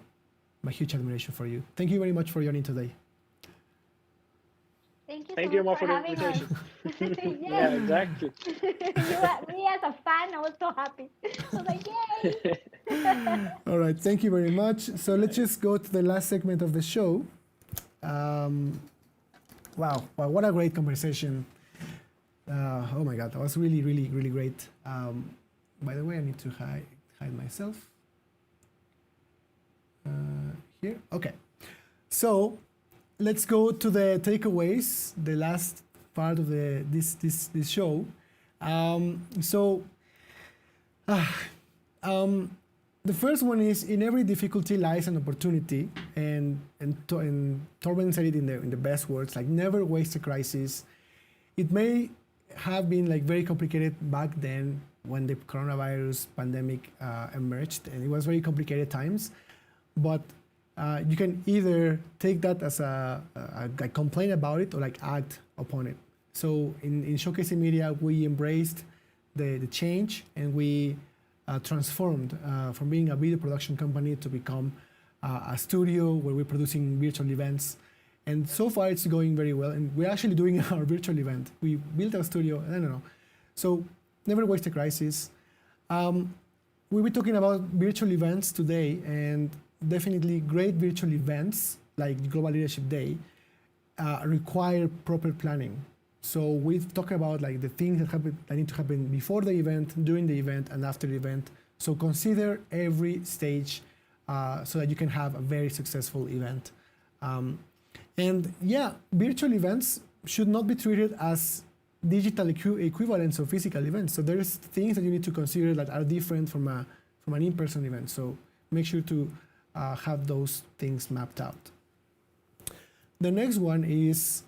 huge admiration for you. Thank you very much for joining today. Thank you so much for having the us. invitation. Yeah, exactly. Me as a fan, I was so happy. I was like, yay! All right, thank you very much. So let's just go to the last segment of the show. Wow, what a great conversation. Oh my God, that was really great. By the way, I need to hide myself. Here, okay. So let's go to the takeaways, the last part of this show. The first one is, in every difficulty lies an opportunity, and Torben said it in the best words, like never waste a crisis. It may have been very complicated back then when the coronavirus pandemic emerged, and it was very complicated times, but you can either take that as a complain about it or act upon it. So in Showcasing Media, we embraced the change, and we transformed from being a video production company to become a studio where we're producing virtual events. And so far it's going very well, and we're actually doing our virtual event. We built our studio, I don't know. So never waste a crisis. We'll be talking about virtual events today, and definitely great virtual events like Global Leadership Day require proper planning. So we've talked about the things that need to happen before the event, during the event, and after the event. So consider every stage so that you can have a very successful event. And yeah, virtual events should not be treated as digital equivalents of physical events. So there's things that you need to consider that are different from an in-person event. So make sure to have those things mapped out. The next one is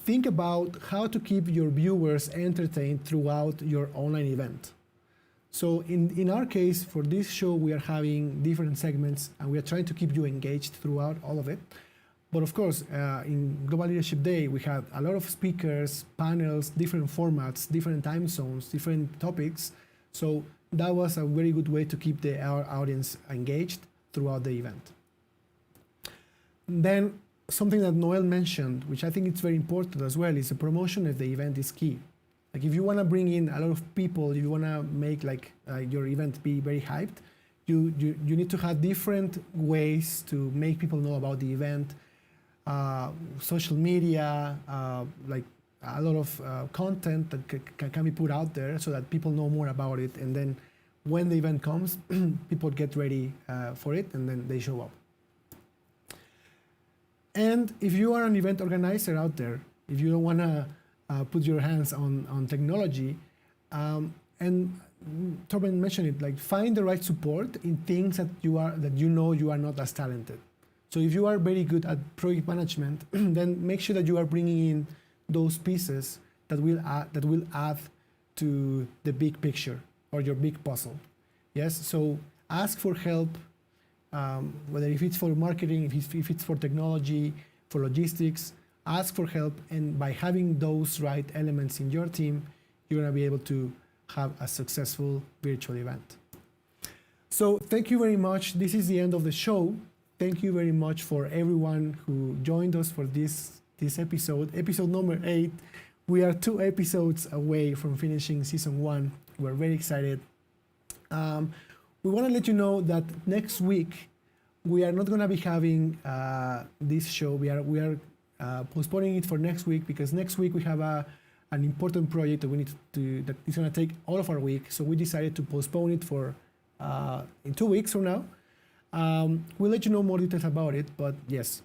think about how to keep your viewers entertained throughout your online event. So in our case, for this show, we are having different segments, and we are trying to keep you engaged throughout all of it. But of course, in Global Leadership Day, we had a lot of speakers, panels, different formats, different time zones, different topics. So that was a very good way to keep our audience engaged throughout the event. Then something that Noelle mentioned, which I think it's very important as well, is the promotion of the event is key. If you want to bring in a lot of people, if you want to make your event be very hyped, you need to have different ways to make people know about the event. Social media, a lot of content that can be put out there so that people know more about it. And then when the event comes, people get ready for it, and then they show up. And if you are an event organizer out there, if you don't want to put your hands on technology, and Torben mentioned it, like find the right support in things that you know you are not as talented. So if you are very good at project management, then make sure that you are bringing in those pieces that will add to the big picture or your big puzzle. Yes. So ask for help, whether if it's for marketing, if it's for technology, for logistics. Ask for help, and by having those right elements in your team, you're gonna be able to have a successful virtual event. So thank you very much. This is the end of the show. Thank you very much for everyone who joined us for this episode number 8. We are 2 episodes away from finishing season 1. We're very excited. We want to let you know that next week we are not going to be having this show. We are postponing it for next week because next week we have an important project that we need to that is going to take all of our week. So we decided to postpone it for in 2 weeks from now. We'll let you know more details about it, but yes,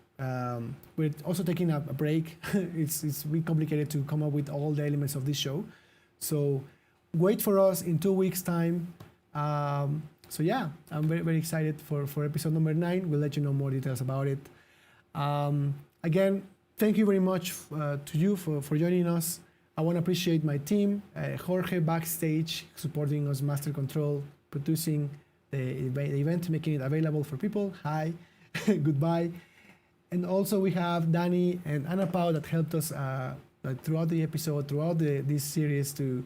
we're also taking a break. It's a bit complicated to come up with all the elements of this show. So wait for us in 2 weeks' time. So yeah, I'm very, very excited for episode number 9. We'll let you know more details about it. Again, thank you very much to you for joining us. I want to appreciate my team, Jorge backstage, supporting us, Master Control, producing the event, making it available for people. Hi, goodbye. And also we have Danny and Ana Pau that helped us throughout the episode, throughout this series to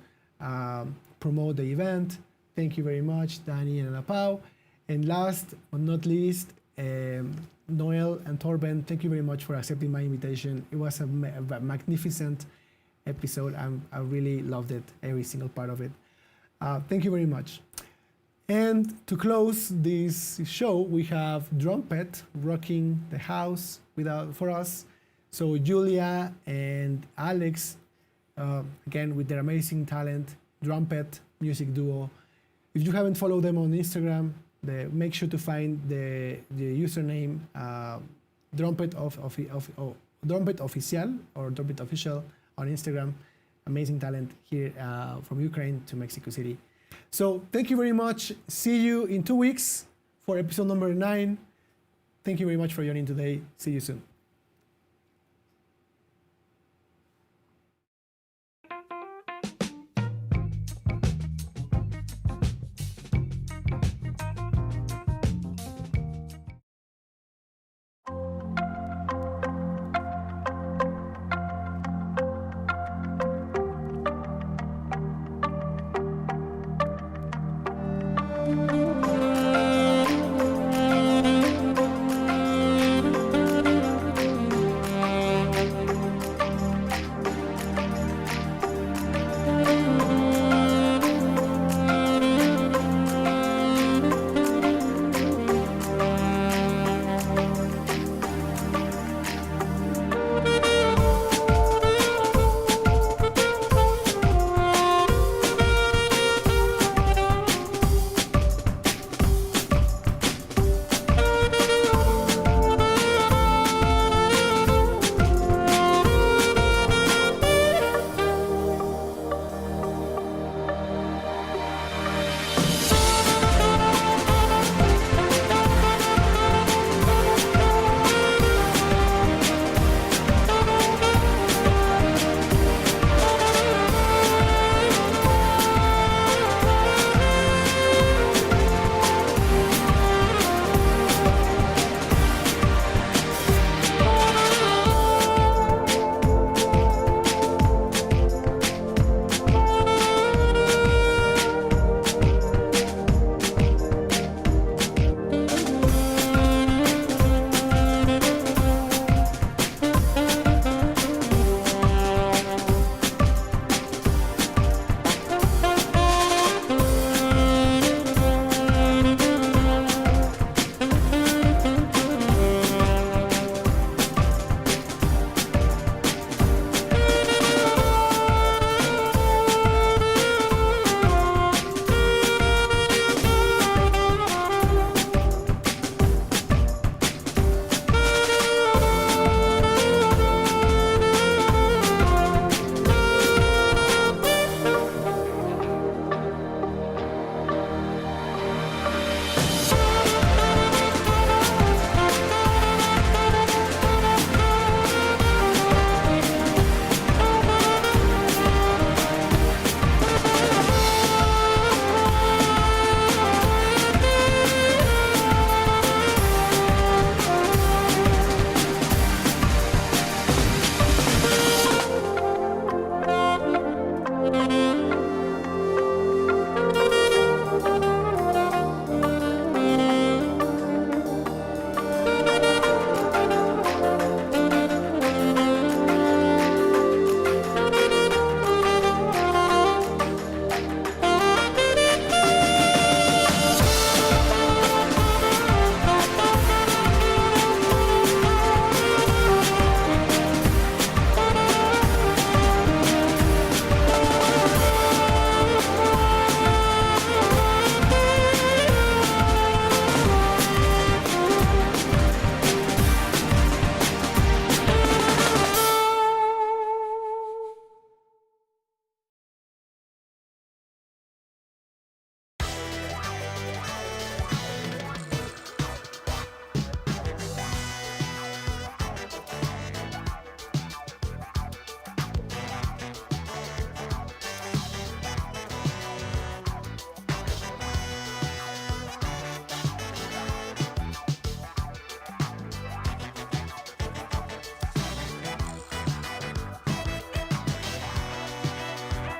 promote the event. Thank you very much, Danny and Ana Pau. And last but not least, Noelle and Torben, thank you very much for accepting my invitation. It was a magnificent episode. I really loved it, every single part of it. Thank you very much. And to close this show, we have Drumpet rocking the house for us. So Julia and Alex, again, with their amazing talent, Drumpet music duo. If you haven't followed them on Instagram, make sure to find the username Drumpet Drumpet Official or Drumpet Official on Instagram. Amazing talent here from Ukraine to Mexico City. So thank you very much. See you in 2 weeks for episode number 9. Thank you very much for joining today. See you soon.